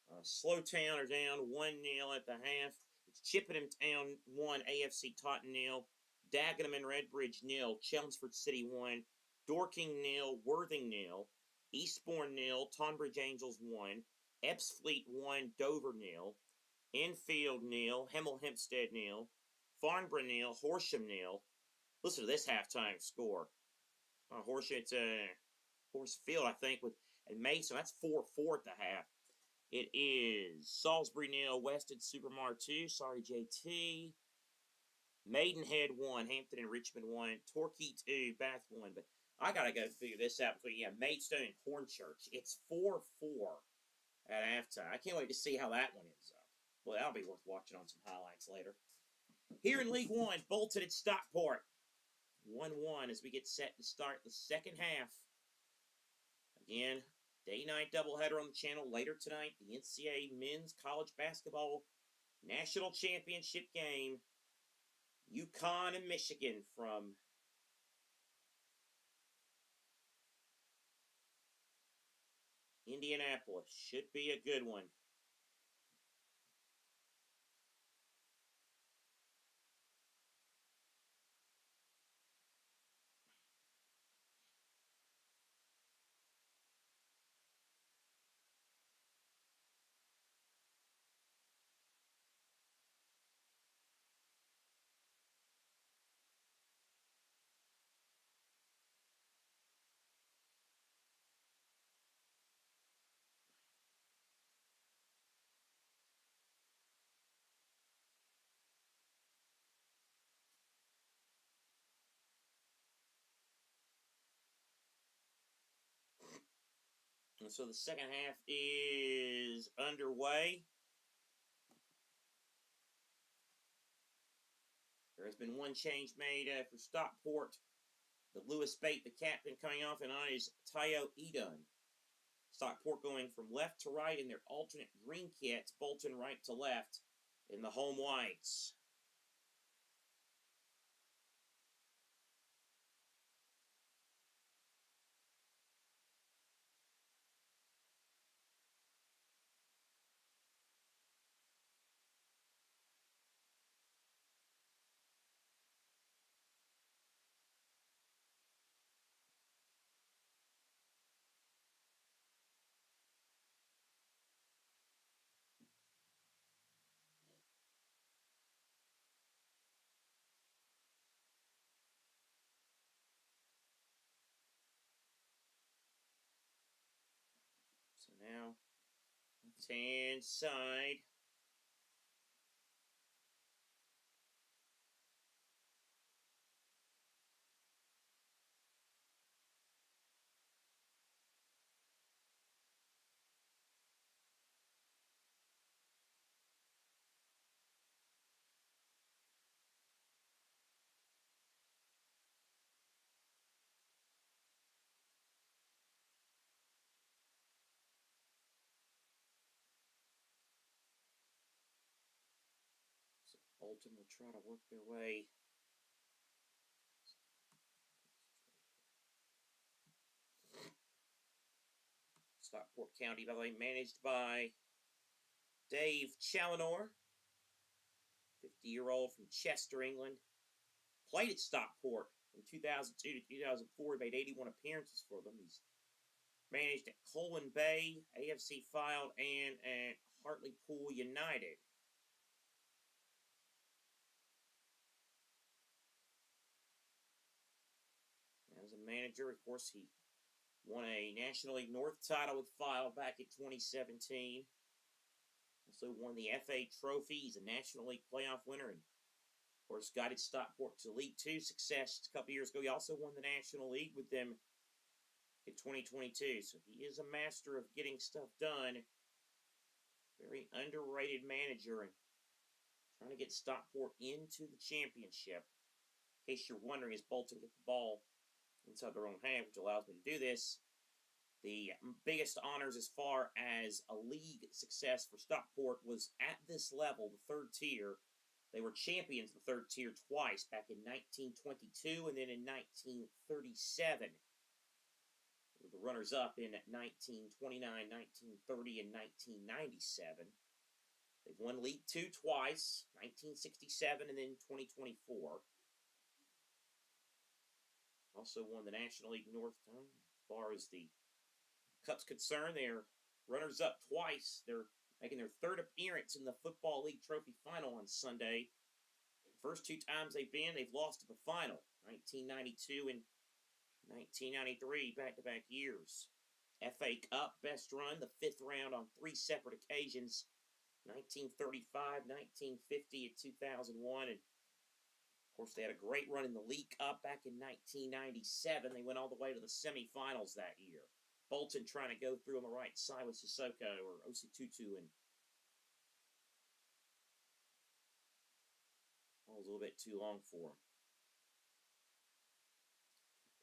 that's Slowtown are down 1-0 at the half. It's Chippenham Town 1, AFC Taunton 0, Dagenham and Redbridge 0, Chelmsford City 1, Dorking 0, Worthing 0, Eastbourne 0, Tonbridge Angels 1, Ebbsfleet 1, Dover 0, Enfield 0, Hemel Hempstead 0, Farnborough 0, Horsham 0. Listen to this halftime score. Horsham, it's Horsefield, I think, and Mason. That's 4-4 at the half. It is Salisbury 0, Weston Supermar 2. Sorry, JT. Maidenhead 1, Hampton and Richmond 1, Torquay 2, Bath 1. But I gotta go figure this out between Maidstone and Hornchurch. It's 4-4 at halftime. I can't wait to see how that one ends up. Well, that'll be worth watching on some highlights later. Here in League 1, Bolton at Stockport. 1-1 as we get set to start the second half. Again, day-night doubleheader on the channel later tonight. The NCAA Men's College Basketball National Championship game. UConn and Michigan from Indianapolis. Should be a good one. And so the second half is underway. There has been one change made for Stockport. The Lewis Bate, the captain, coming off, and on is Tayo Edun. Stockport going from left to right in their alternate green kits. Bolton right to left in the home whites. So now, left-hand side. So Bolton will try to work their way. Stockport County, by the way, managed by Dave Challinor, 50-year-old from Chester, England. Played at Stockport from 2002 to 2004. He made 81 appearances for them. He's managed at Colwyn Bay, AFC Fylde, and at Hartlepool United. As a manager, of course, he won a National League North title with Fylde back in 2017. Also won the FA Trophy. He's a National League playoff winner, and of course guided Stockport to League Two success a couple years ago. He also won the National League with them in 2022. So he is a master of getting stuff done. Very underrated manager, and trying to get Stockport into the championship. In case you're wondering, as Bolton get the ball inside their own half, which allows me to do this, the biggest honors as far as a league success for Stockport was at this level, the third tier. They were champions of the third tier twice, back in 1922 and then in 1937. They were the runners-up in 1929, 1930, and 1997. They've won League Two twice, 1967 and then 2024. Also won the National League North time. As far as the Cup's concerned, they're runners-up twice. They're making their third appearance in the Football League Trophy Final on Sunday. First two times they've been, they've lost to the final. 1992 and 1993, back-to-back years. FA Cup, best run, the fifth round on three separate occasions. 1935, 1950, and 2001. And of course, they had a great run in the League Cup back in 1997. They went all the way to the semifinals that year. Bolton trying to go through on the right side with Sissoko or Ositutu, and that was a little bit too long for them.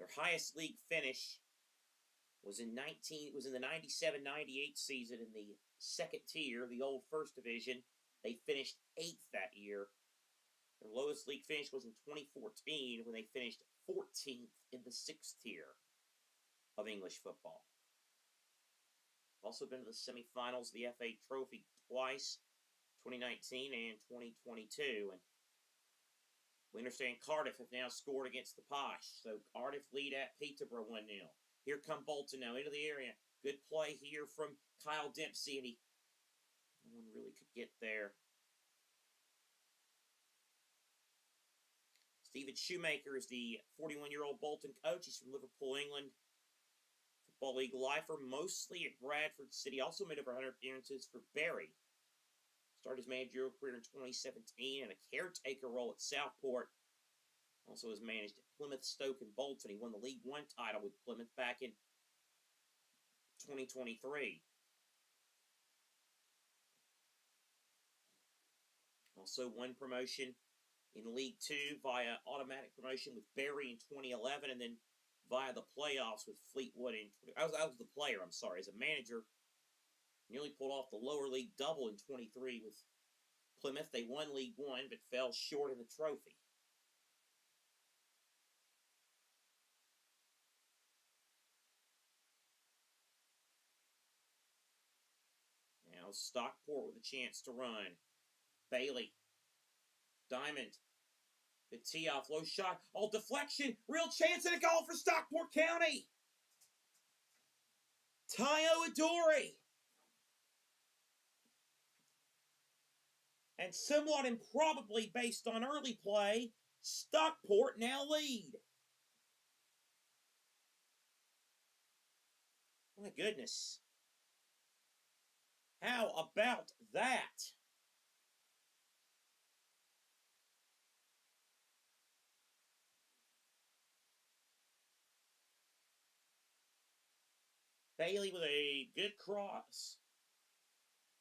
Their highest league finish was in the 97-98 season in the second tier, the old first division. They finished 8th that year. Their lowest league finish was in 2014 when they finished 14th in the 6th tier of English football. Also been to the semifinals of the FA Trophy twice, 2019 and 2022. And we understand Cardiff have now scored against the Posh. So Cardiff lead at Peterborough 1-0. Here come Bolton now into the area. Good play here from Kyle Dempsey, and no one really could get there. Stephen Shoemaker is the 41-year-old Bolton coach. He's from Liverpool, England. Football League lifer, mostly at Bradford City. Also made over 100 appearances for Barry. Started his managerial career in 2017 in a caretaker role at Stockport. Also has managed at Plymouth, Stoke, and Bolton. He won the League One title with Plymouth back in 2023. Also won promotion in League Two via automatic promotion with Barry in 2011, and then via the playoffs with Fleetwood in. I was the player. I'm sorry, as a manager, nearly pulled off the lower league double in 23 with Plymouth. They won League One, but fell short in the trophy. Now Stockport with a chance to run. Bailey. Diamond. The tee off, low shot, all deflection, real chance and a goal for Stockport County. Tayo Adori. And somewhat improbably based on early play, Stockport now lead. My goodness. How about that? Bailey with a good cross.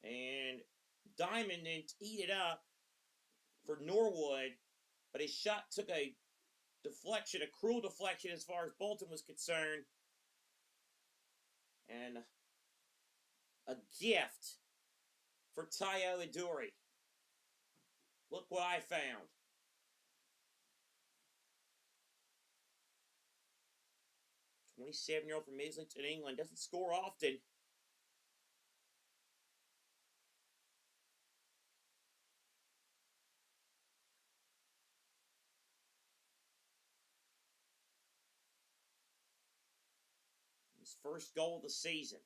And Diamond then teed it up for Norwood, but his shot took a deflection, a cruel deflection as far as Bolton was concerned. And a gift for Tayo Adori. Look what I found. 27-year-old from Islington, England. Doesn't score often. His first goal of the season.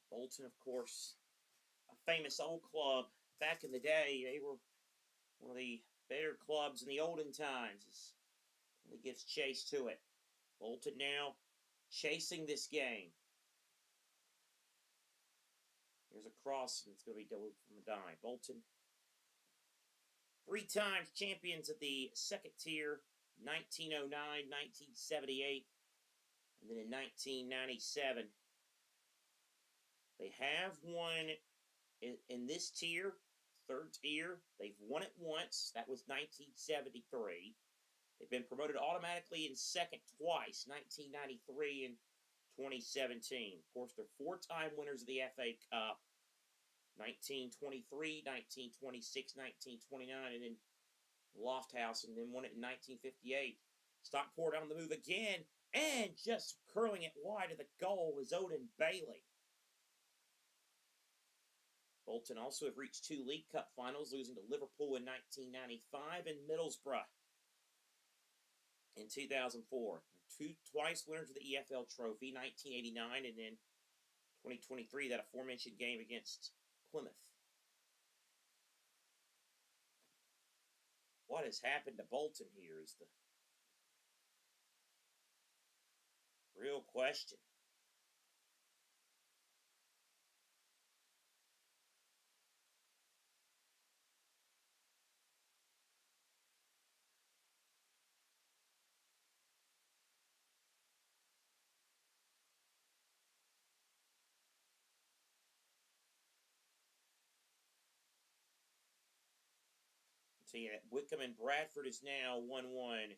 Bolton, of course, a famous old club. Back in the day, they were one of the better clubs in the olden times. He gives chase to it. Bolton now chasing this game. Here's a cross, and it's going to be delivered from a dime. Bolton, 3 times champions at the second tier, 1909, 1978, and then in 1997. They have won in this tier, third tier. They've won it once. That was 1973. They've been promoted automatically in second twice, 1993 and 2017. Of course, they're 4-time winners of the FA Cup, 1923, 1926, 1929, and then Lofthouse, and then won it in 1958. Stockport on the move again, and just curling it wide of the goal was Odin Bailey. Bolton also have reached 2 League Cup finals, losing to Liverpool in 1995 and Middlesbrough in 2004. Twice winners of the EFL Trophy, 1989 and then 2023, that aforementioned game against Plymouth. What has happened to Bolton here is the real question. So yeah, Wickham and Bradford is now 1-1.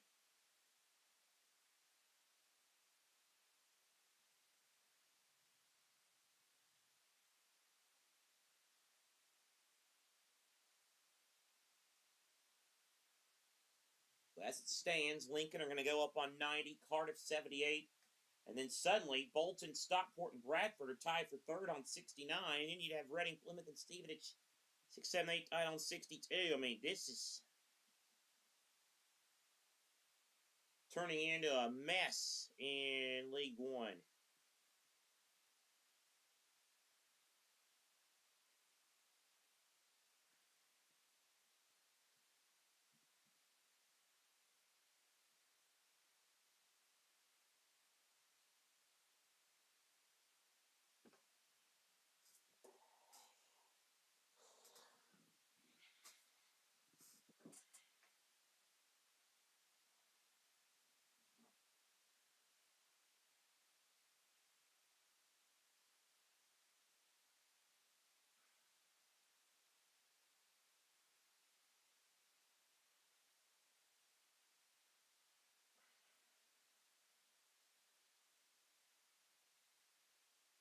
As it stands, Lincoln are going to go up on 90, Cardiff 78, and then suddenly Bolton, Stockport, and Bradford are tied for third on 69, and then you'd have Reading, Plymouth, and Stevenage 6, 7, 8 tied on 62. I mean, this is turning into a mess in League One.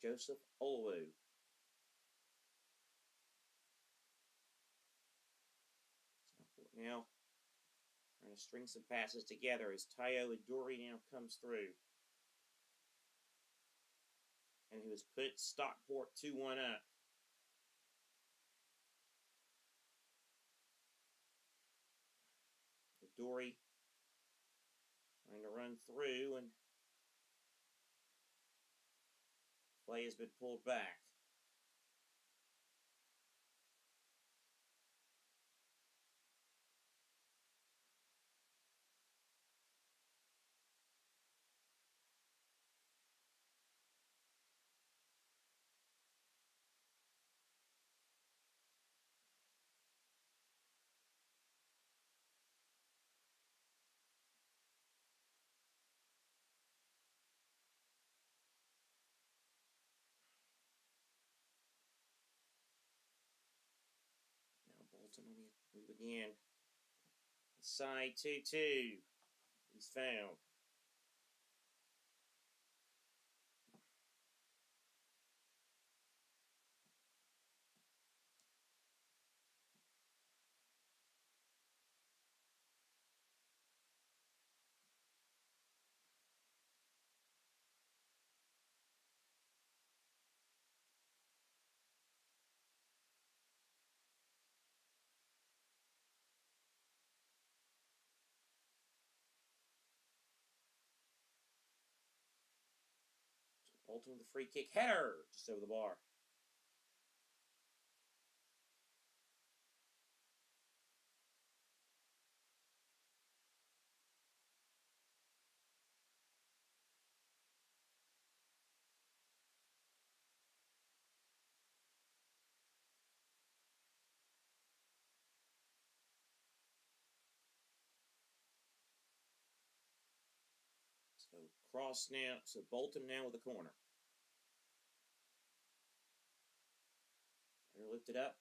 Joseph Olu. Now, trying to string some passes together as Tayo Adori now comes through. And he was put Stockport 2-1 up. Adori trying to run through, and play has been pulled back. Now Bolton on the move again. Side 2-2. He's found. Bolton with a free kick header just over the bar. So cross now. So Bolton now with a corner. They're lifted up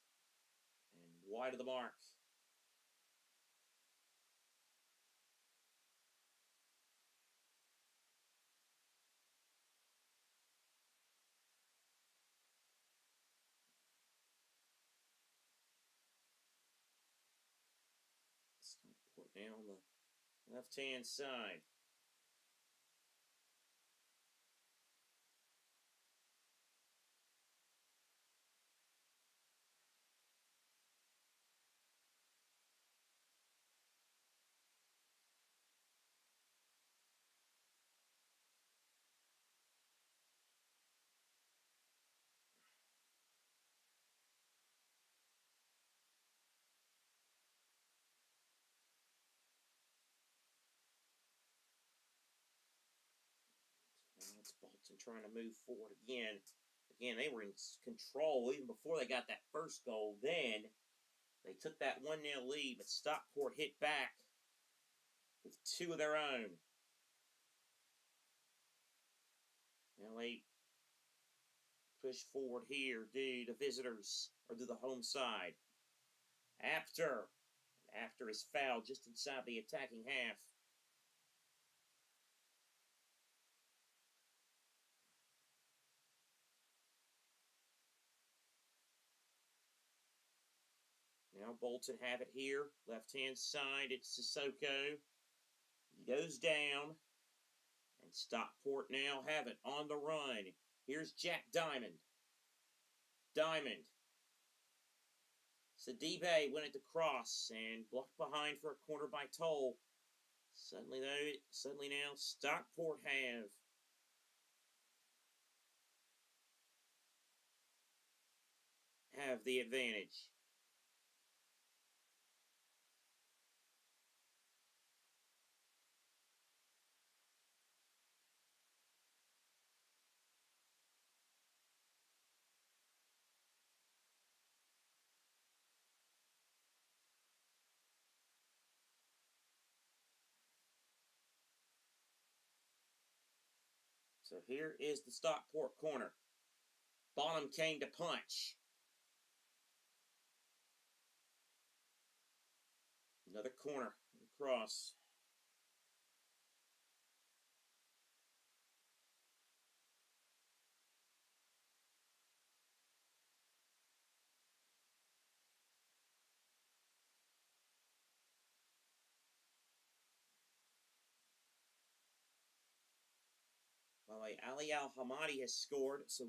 and wide of the mark. Stockport now on the left-hand side. Now it's Bolton trying to move forward again. Again, they were in control even before they got that first goal. Then they took that 1-0 lead, but Stockport hit back with two of their own. Now they push forward here due to visitors, or to the home side. After after his foul just inside the attacking half. Now Bolton have it here. Left-hand side, it's Sissoko. He goes down. And Stockport now have it on the run. Here's Jack Diamond. Diamond. Sidibe went at the cross and blocked behind for a corner by Toll. Suddenly now Stockport have the advantage. So here is the Stockport corner. Bonham came to punch. Another corner. Cross. By the way, Ali Al-Hamadi has scored. So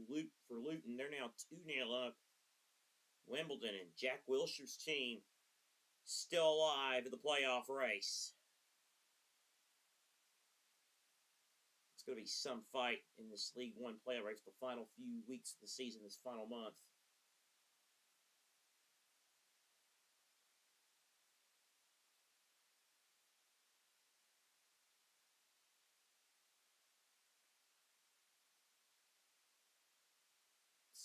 for Luton, they're now 2-0 up. Wimbledon and Jack Wilshire's team still alive in the playoff race. It's going to be some fight in this League One playoff race the final few weeks of the season, this final month.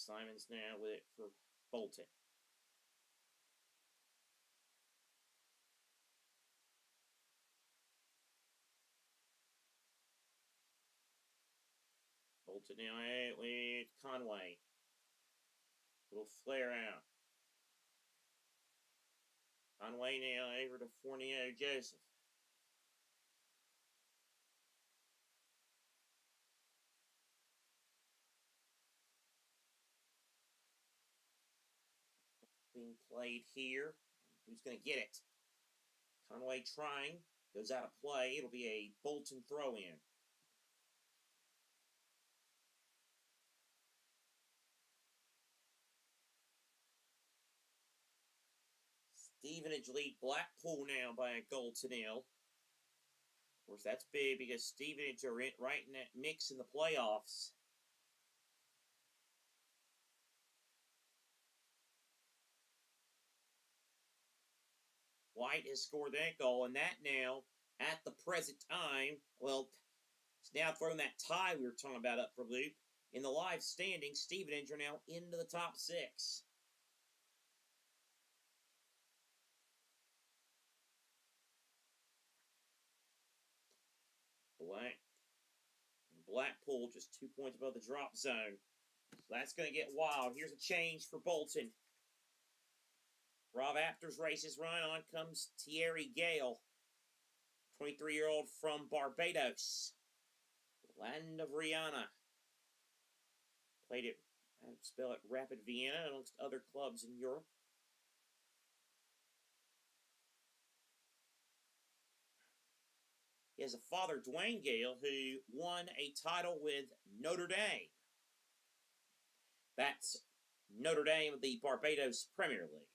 Simon's now with it for Bolton. Bolton now with Conway. Little flare out. Conway now over to Fournier Joseph. Being played here. Who's going to get it? Conway trying. Goes out of play. It'll be a Bolton throw-in. Stevenage lead Blackpool now by a goal to nil. Of course, that's big because Stevenage are right in that mix in the playoffs. White has scored that goal, and that now, at the present time, well, it's now thrown that tie we were talking about up for loop. In the live standings, Stevenage are now into the top 6. Blackpool just 2 points above the drop zone. So that's going to get wild. Here's a change for Bolton. Rob Apter's races run. On comes Thierry Gale, 23-year-old from Barbados, land of Rihanna. Played at, spell it, Rapid Vienna, amongst other clubs in Europe. He has a father, Dwayne Gale, who won a title with Notre Dame. That's Notre Dame of the Barbados Premier League.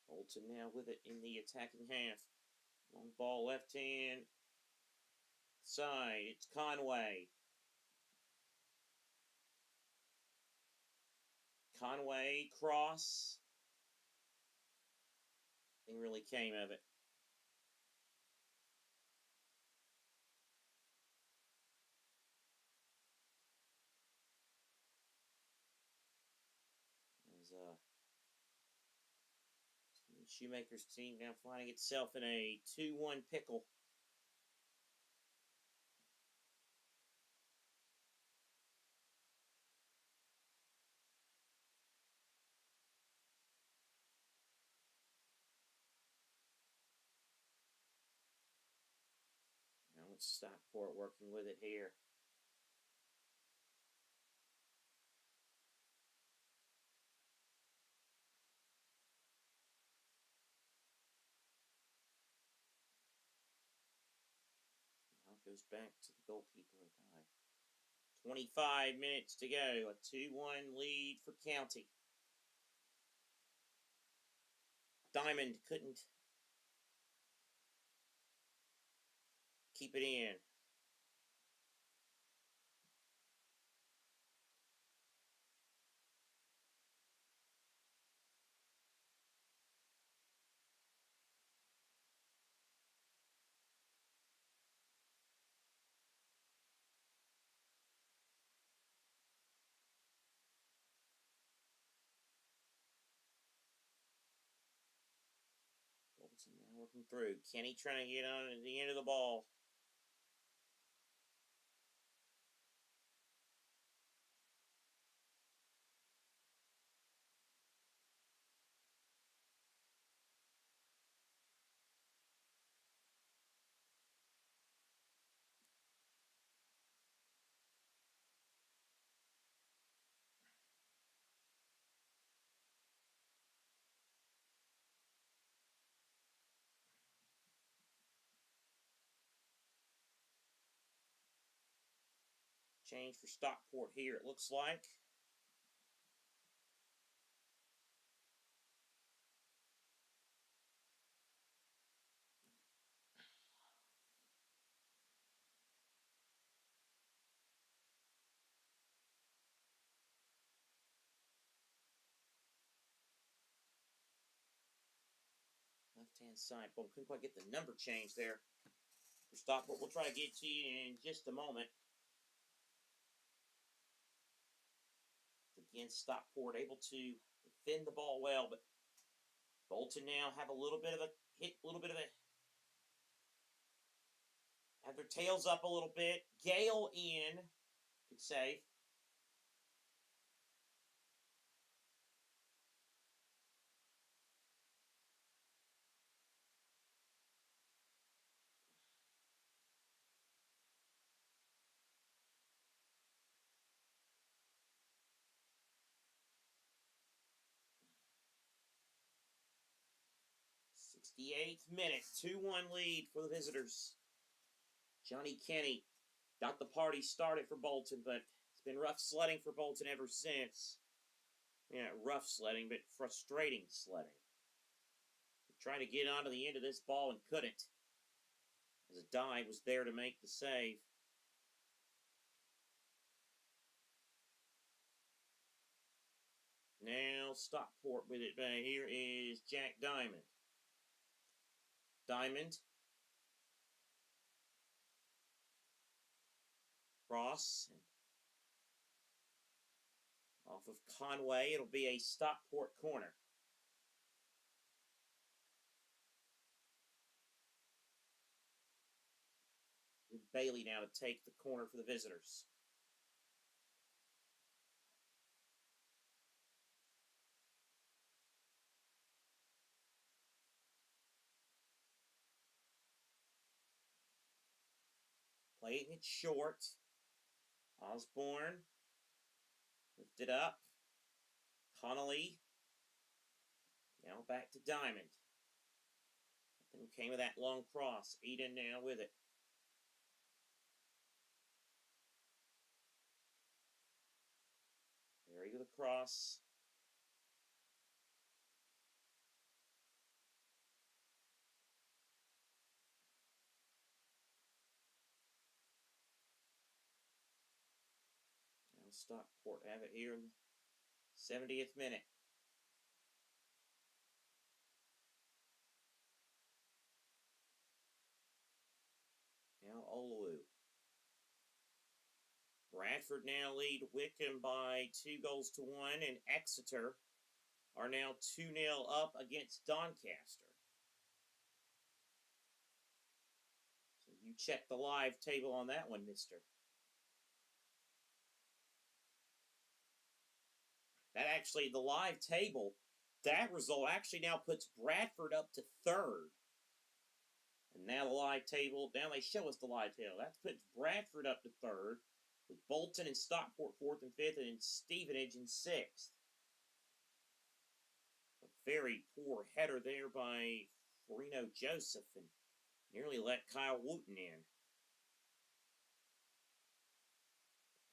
Bolton now with it in the attacking half. Long ball left hand side. It's Conway. Conway cross. Nothing really came of it. As Shoemaker's team now finding itself in a 2-1 pickle. Now it's Stockport working with it here. Now it goes back to the goalkeeper. 25 minutes to go. A 2-1 lead for County. Diamond couldn't keep it in. Bolton now working through. Kenny trying to get on at the end of the ball. Change for Stockport here, it looks like. Left-hand side. Boom, couldn't quite get the number change there for Stockport. We'll try to get to you in just a moment. Again, Stockport able to defend the ball well, but Bolton now have a little bit of a hit, have their tails up a little bit. Gale in, good save. '68th minute, 2-1 lead for the visitors. Johnny Kenny got the party started for Bolton, but it's been rough sledding for Bolton ever since. Yeah, rough sledding, but frustrating sledding. Trying to get onto the end of this ball and couldn't, as a dive was there to make the save. Now Stockport with it. Here is Jack Diamond. Diamond. Cross. Off of Conway. It'll be a Stockport corner. With Bailey now to take the corner for the visitors. Playing it short. Osborne. Lifted up. Connolly. Now back to Diamond. Nothing came of that long cross. Eden now with it. Barry with a cross. Now Stockport have it here in the 70th minute. Now Olu. Bradford now lead Wickham by 2-1, and Exeter are now 2-0 up against Doncaster. So you check the live table on that one, mister. That actually, the live table, that result actually now puts Bradford up to 3rd. And now the live table, now they show us the live table. That puts Bradford up to 3rd, with Bolton and Stockport 4th and 5th, and Stevenage in 6th. A very poor header there by Farino Joseph, and nearly let Kyle Wooten in.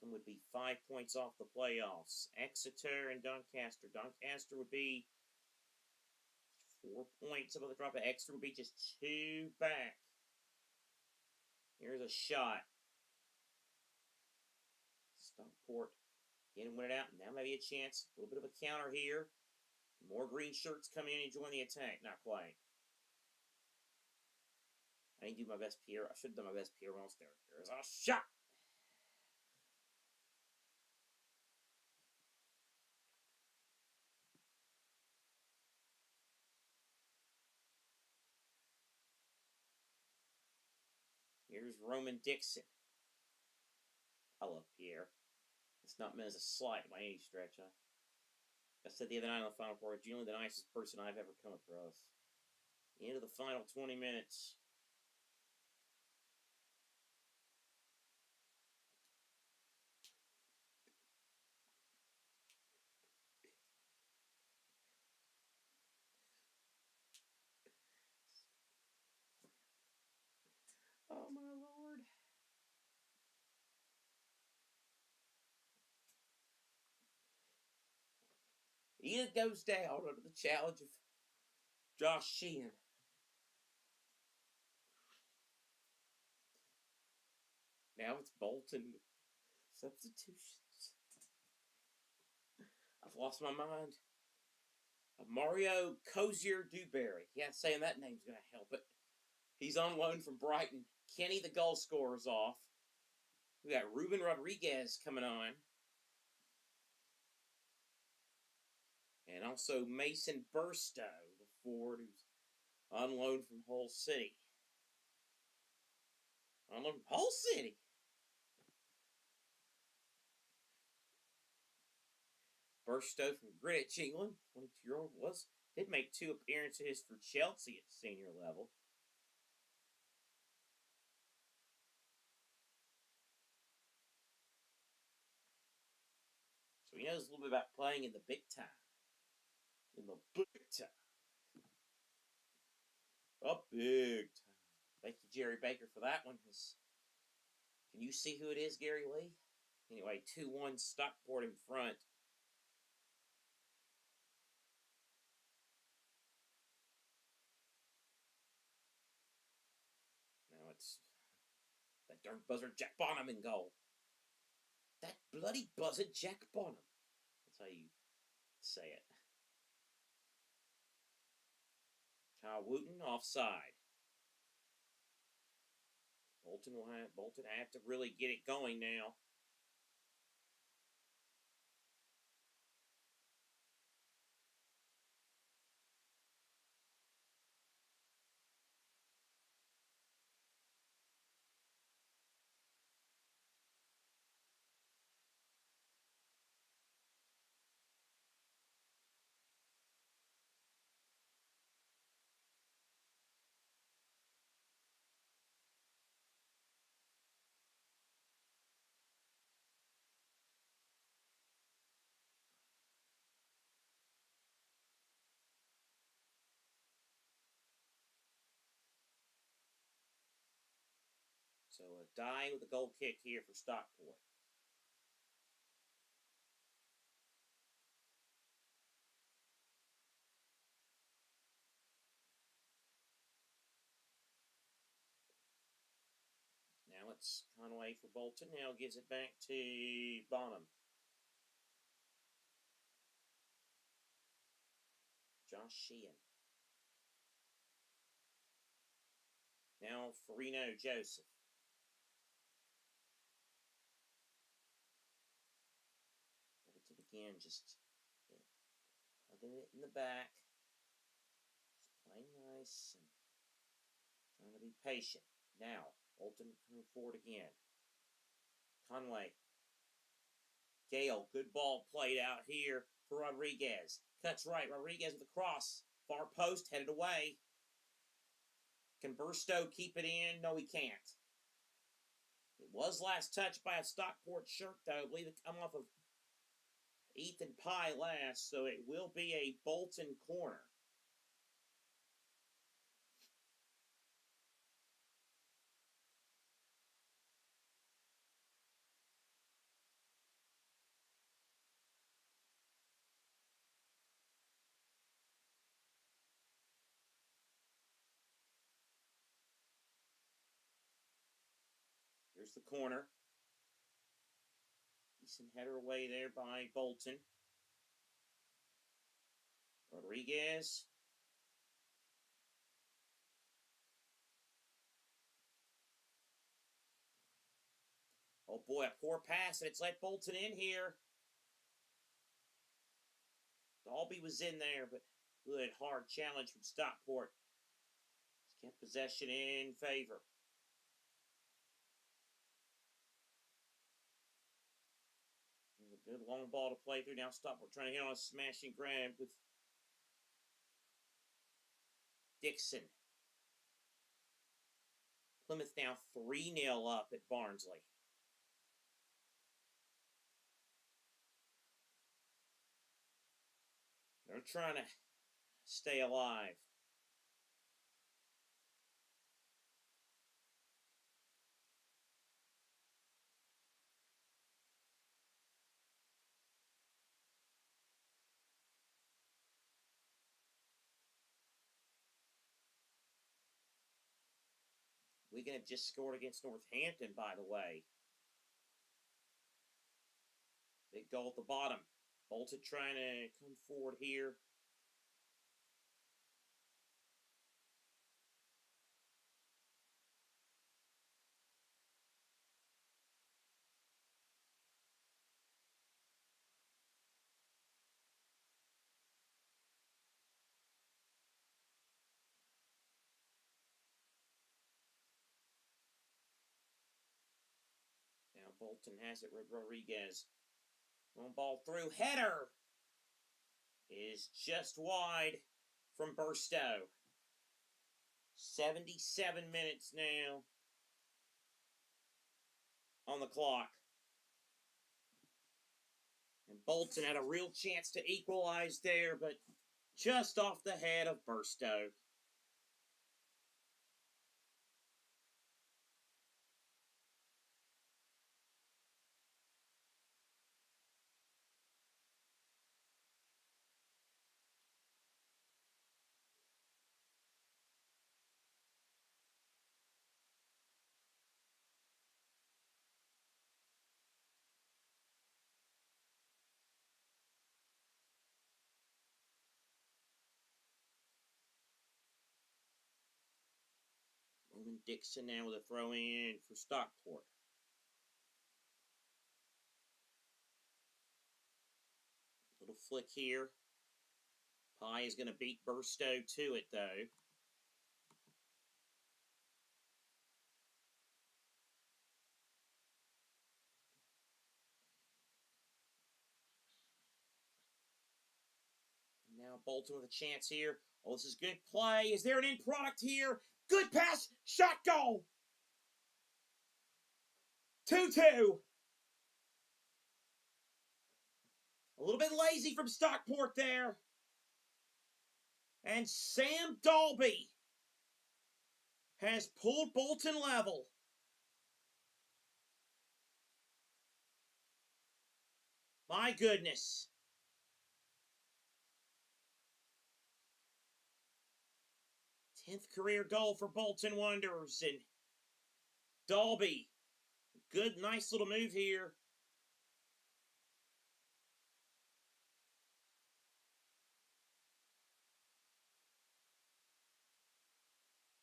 And would be 5 points off the playoffs. Exeter and Doncaster. Doncaster would be 4 points above the drop. Exeter would be just 2 back. Here's a shot. Stockport getting win it out. Now maybe a chance. A little bit of a counter here. More green shirts come in and join the attack. Not quite. I didn't do my best Pierre. I should have done my best Pierre almost there. There's a shot. Here's Roman Dixon. I love Pierre. It's not meant as a slight by any stretch. I said the other night on the Final Four, generally the nicest person I've ever come across. Into the final 20 minutes. Oh, my Lord. Edith goes down under the challenge of Josh Sheehan. Now it's Bolton substitutions. I've lost my mind. Mario Cozier-Dewberry. Yeah, saying that name's going to help it. He's on loan from Brighton. Kenny, the goal scorer's off. We got Ruben Rodriguez coming on. And also Mason Burstow, the forward who's on loan from Hull City. On loan from Hull City. Burstow from Greenwich, England, 22-year-old, did make 2 appearances for Chelsea at senior level. So he knows a little bit about playing in the big time. In the big time. A big time. Thank you, Jerry Baker, for that one. Can you see who it is, Gary Lee? Anyway, 2-1 Stockport in front. Now it's that darn buzzard Jack Bonham in goal. That bloody buzzard Jack Bonham. That's how you say it. Kyle Wooten offside. Bolton have to really get it going now. So dying with a goal kick here for Stockport. Now it's Conway for Bolton. Now gives it back to Bonham. Josh Sheehan. Now Farino Joseph. Bolton again just Getting it in the back. Just playing nice and trying to be patient. Now, Bolton coming forward again. Conway. Gale, good ball played out here for Rodriguez. Cuts right. Rodriguez with a cross. Far post, headed away. Can Burstow keep it in? No, he can't. It was last touched by a Stockport shirt, though. I believe it come off of Ethan Pye last, so it will be a Bolton corner. Here's the corner. Decent header away there by Bolton. Rodriguez. Oh boy, a poor pass, and it's let Bolton in here. Dalby was in there, but good hard challenge from Stockport. He's kept possession in favor. There's a good long ball to play through. Now Stockport trying to hit on a smash and grab with Dixon. Plymouth now 3-0 up at Barnsley. They're trying to stay alive. Wigan have just scored against Northampton, by the way. Big goal at the bottom. Bolton trying to come forward here. Now Bolton has it with Rodriguez. One ball through. Header is just wide from Burstow. 77 minutes now on the clock. And Bolton had a real chance to equalize there, but just off the head of Burstow. Roman Dixon now with a throw in for Stockport. Little flick here. Pye is going to beat Burstow to it, though. Now Bolton with a chance here. Oh, this is good play. Is there an end product here? Good pass. Shot goal. 2-2. A little bit lazy from Stockport there. And Sam Dalby has pulled Bolton level. My goodness. 10th career goal for Bolton Wanderers. And Dalby, good, nice little move here.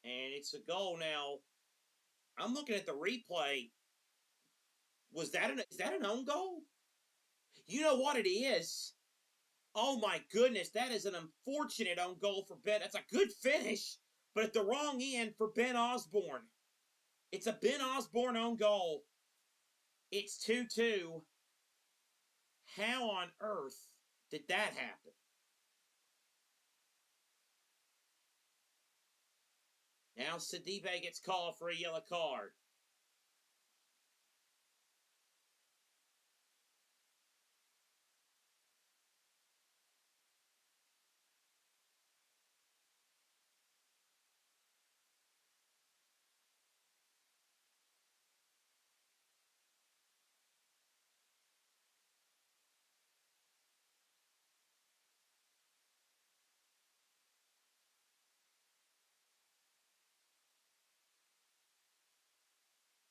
And it's a goal now. I'm looking at the replay. Is that an own goal? You know what it is? Oh my goodness, that is an unfortunate own goal for Ben. That's a good finish, but at the wrong end for Ben Osborne. It's a Ben Osborne own goal. It's 2-2. How on earth did that happen? Now Sidibe gets called for a yellow card.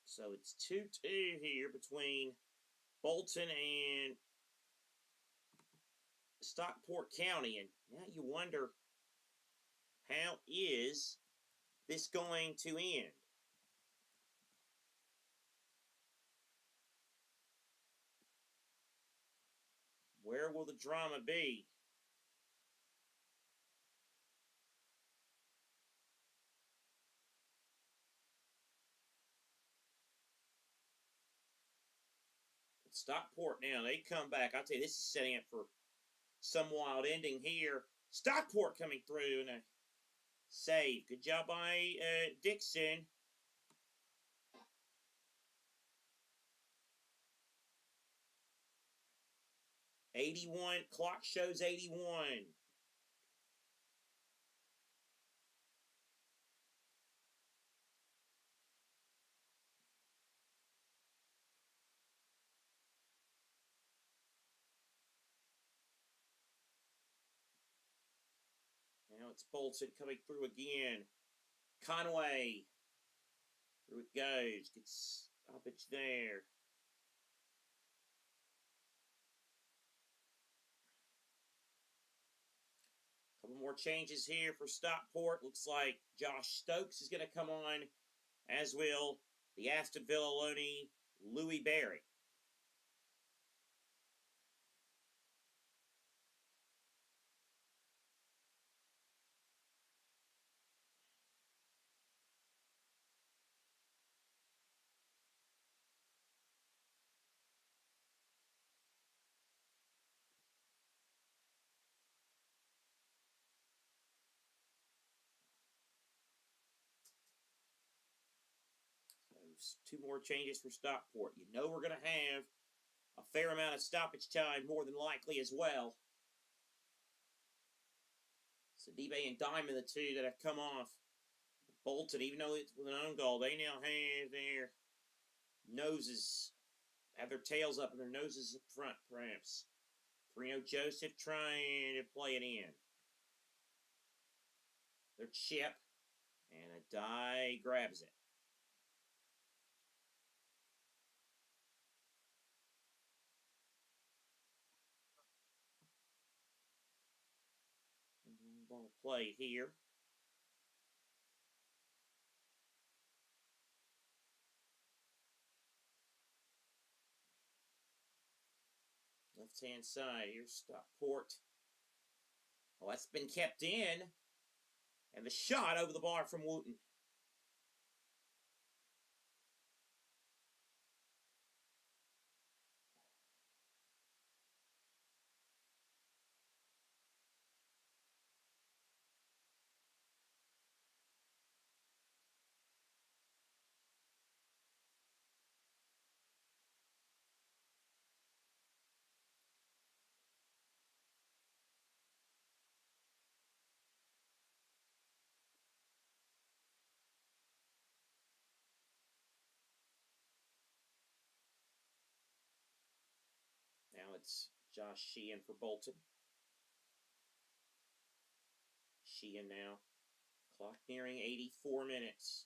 So it's 2-2 here between Bolton and Stockport County. And now you wonder, how is this going to end? Where will the drama be? Stockport now, they come back. I'll tell you, this is setting up for some wild ending here. Stockport coming through and a save. Good job by Dixon. '81, clock shows 81. Now it's Bolton coming through again. Conway. Through it goes. Gets stoppage there. Couple more changes here for Stockport. Looks like Josh Stokes is going to come on, as will the Aston Villa loanee Louis Barry. Two more changes for Stockport. You know we're going to have a fair amount of stoppage time, more than likely as well. Sidibe and Diamond, the two that have come off. Bolton, even though it's with an own goal, they now have their noses, have their tails up and their noses up front, perhaps. Torino Joseph trying to play it in. Their chip, and a die grabs it. Ball played here. Left-hand side, here's Stockport. Oh, that's been kept in. And the shot over the bar from Wooten. Now it's Josh Sheehan for Bolton. Sheehan now. Clock nearing 84 minutes.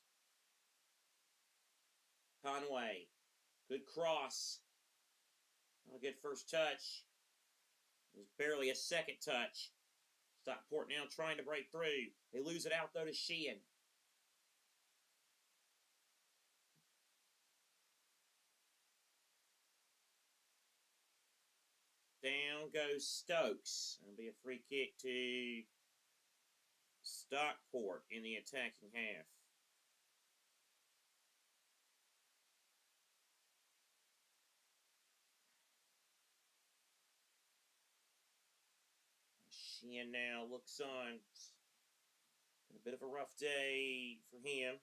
Conway. Good cross. Not a good first touch. It was barely a second touch. Stockport now trying to break through. They lose it out, though, to Sheehan. Down goes Stokes. It'll be a free kick to Stockport in the attacking half. Sheehan now looks on. Been a bit of a rough day for him.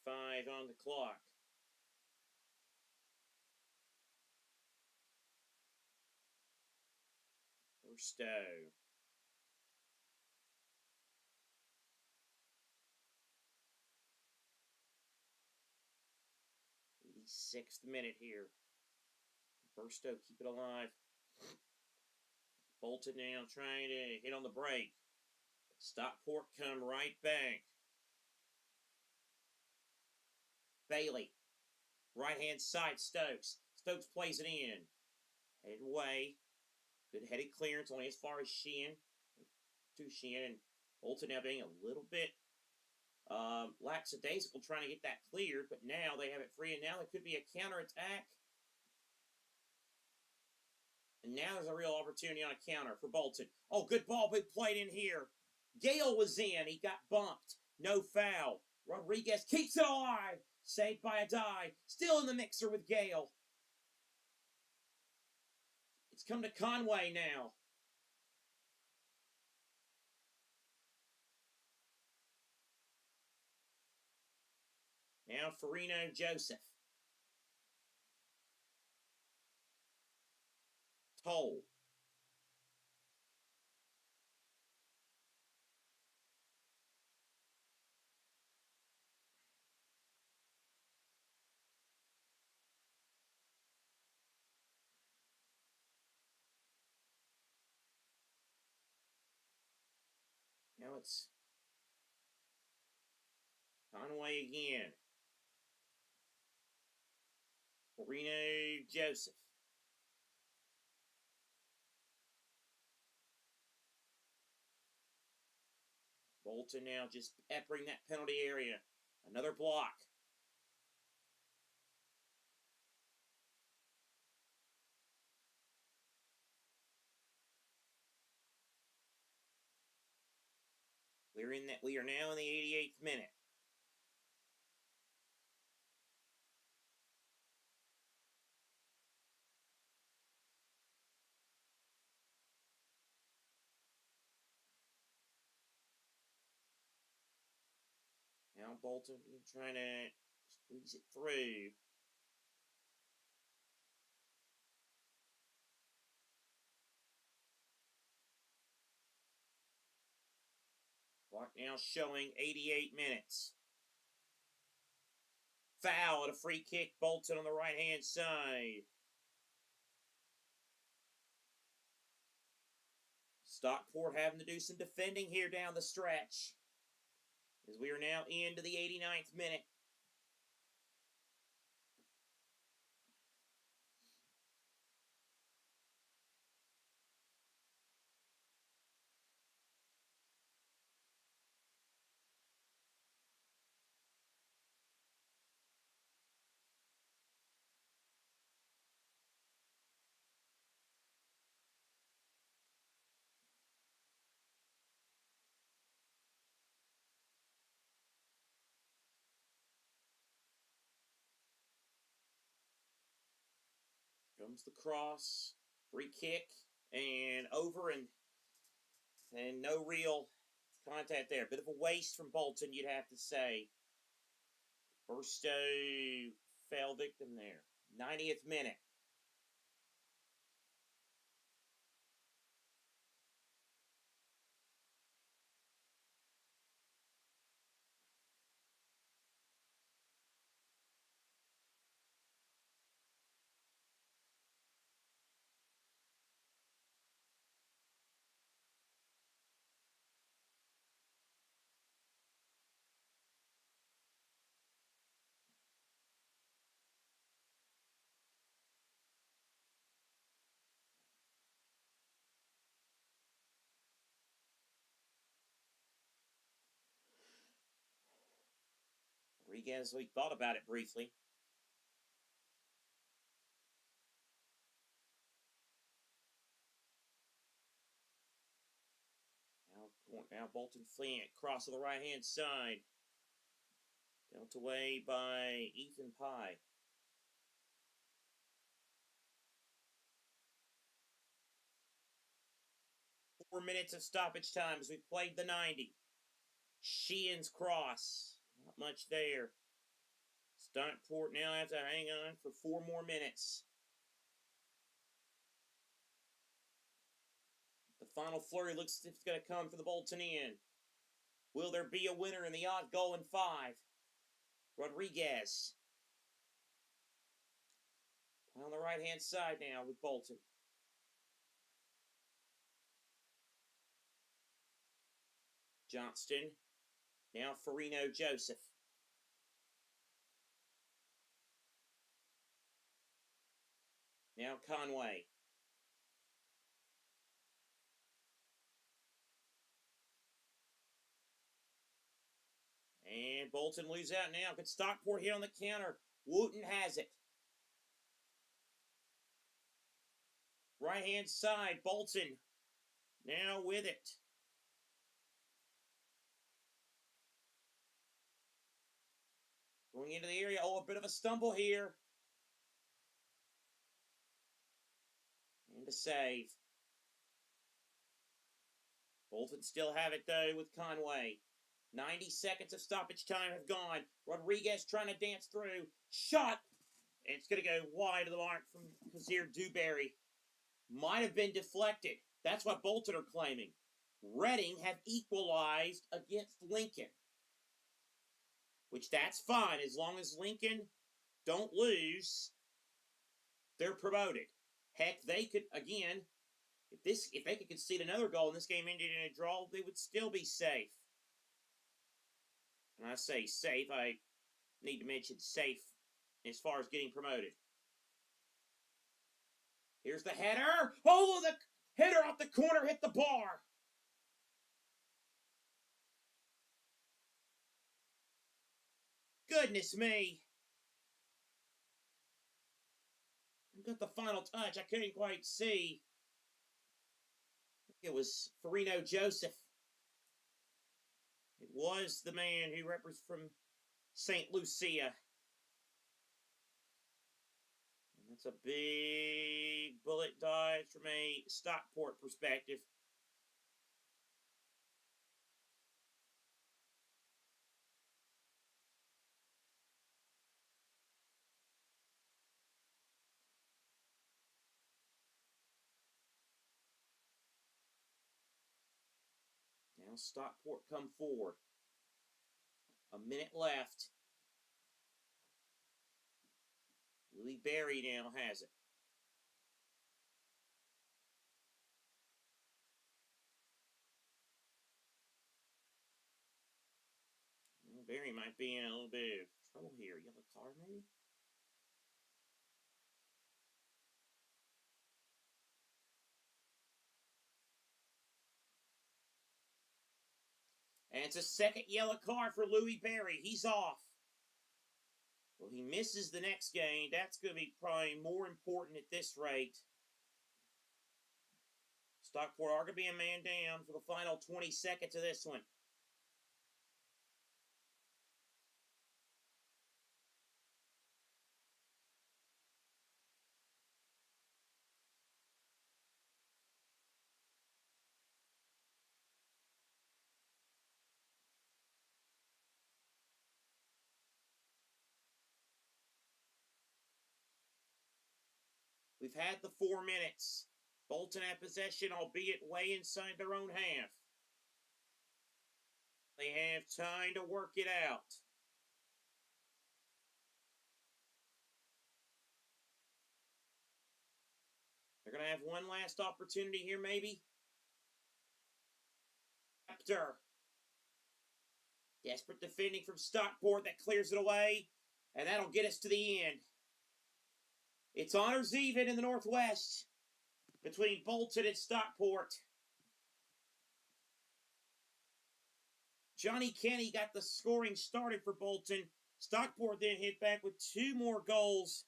.85 on the clock. Burstow. 86th minute here. Burstow keep it alive. Bolton now trying to hit on the break. Stockport come right back. Bailey. Right-hand side, Stokes. Stokes plays it in. Headed away. Good headed clearance, only as far as Sheehan. To Sheehan. And Bolton now being a little bit lackadaisical trying to get that cleared. But now they have it free, and now there could be a counterattack. And now there's a real opportunity on a counter for Bolton. Oh, good ball, big played in here. Gale was in. He got bumped. No foul. Rodriguez keeps it alive. Saved by a die. Still in the mixer with Gale. It's come to Conway now. Now Farino Joseph. Toll. Now it's Conway again. Farino Joseph. Bolton now just peppering that penalty area. Another block. We are now in the 88th minute. Now Bolton trying to squeeze it through. Clock now showing 88 minutes. Foul at a free kick. Bolton on the right-hand side. Stockport having to do some defending here down the stretch, as we are now into the 89th minute. Comes the cross, free kick, and over, and no real contact there. Bit of a waste from Bolton, you'd have to say. Burstow fell victim there. 90th minute. Rodriguez, we thought about it briefly. Now Bolton Flint, cross to the right-hand side. Dealt away by Ethan Pye. 4 minutes of stoppage time as we've played the 90. Sheehan's cross. Not much there. Stockport now has to hang on for 4 more minutes. The final flurry looks as if it's going to come for the Bolton end. Will there be a winner in the odd goal in 5? Rodriguez. On the right-hand side now with Bolton. Johnston. Now Farino Joseph. Now Conway. And Bolton lose out now. Could Stockport hit on the counter? Wooten has it. Right-hand side, Bolton. Now with it. Going into the area. Oh, a bit of a stumble here. And a save. Bolton still have it, though, with Conway. 90 seconds of stoppage time have gone. Rodriguez trying to dance through. Shot! And it's going to go wide of the mark from Kazir Dewberry. Might have been deflected. That's what Bolton are claiming. Reading have equalized against Lincoln. Which that's fine. As long as Lincoln don't lose, they're promoted. Heck, they could, again, if they could concede another goal and this game ended in a draw, they would still be safe. And I say safe, I need to mention safe as far as getting promoted. Here's the header. Oh, the header off the corner hit the bar. Goodness me. I got the final touch. I couldn't quite see. It was Farino Joseph. It was the man who represents from St. Lucia. And that's a big bullet dodge from a Stockport perspective. Now Stockport come forward. A minute left. Willie Berry now has it. Well, Berry might be in a little bit of trouble here. Yellow card, maybe? And it's a second yellow card for Louis Berry. He's off. Well, he misses the next game. That's going to be probably more important at this rate. Stockport are going to be a man down for the final 20 seconds of this one. We've had the 4 minutes. Bolton had possession, albeit way inside their own half. They have time to work it out. They're going to have one last opportunity here, maybe. After desperate defending from Stockport, that clears it away, and that'll get us to the end. It's honors even in the Northwest between Bolton and Stockport. Johnny Kenny got the scoring started for Bolton Stockport then hit back with 2 more goals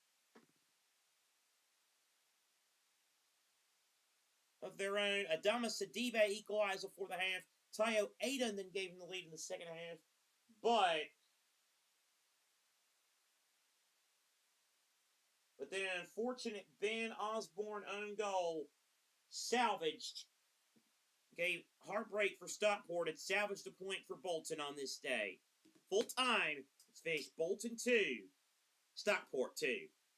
of their own. Adama Sidibe equalized before the half. Tayo Aiden then gave him the lead in the second half. But then an unfortunate Ben Osborne own goal salvaged. Gave heartbreak for Stockport. It salvaged a point for Bolton on this day. Full time, it's finished Bolton 2, Stockport 2.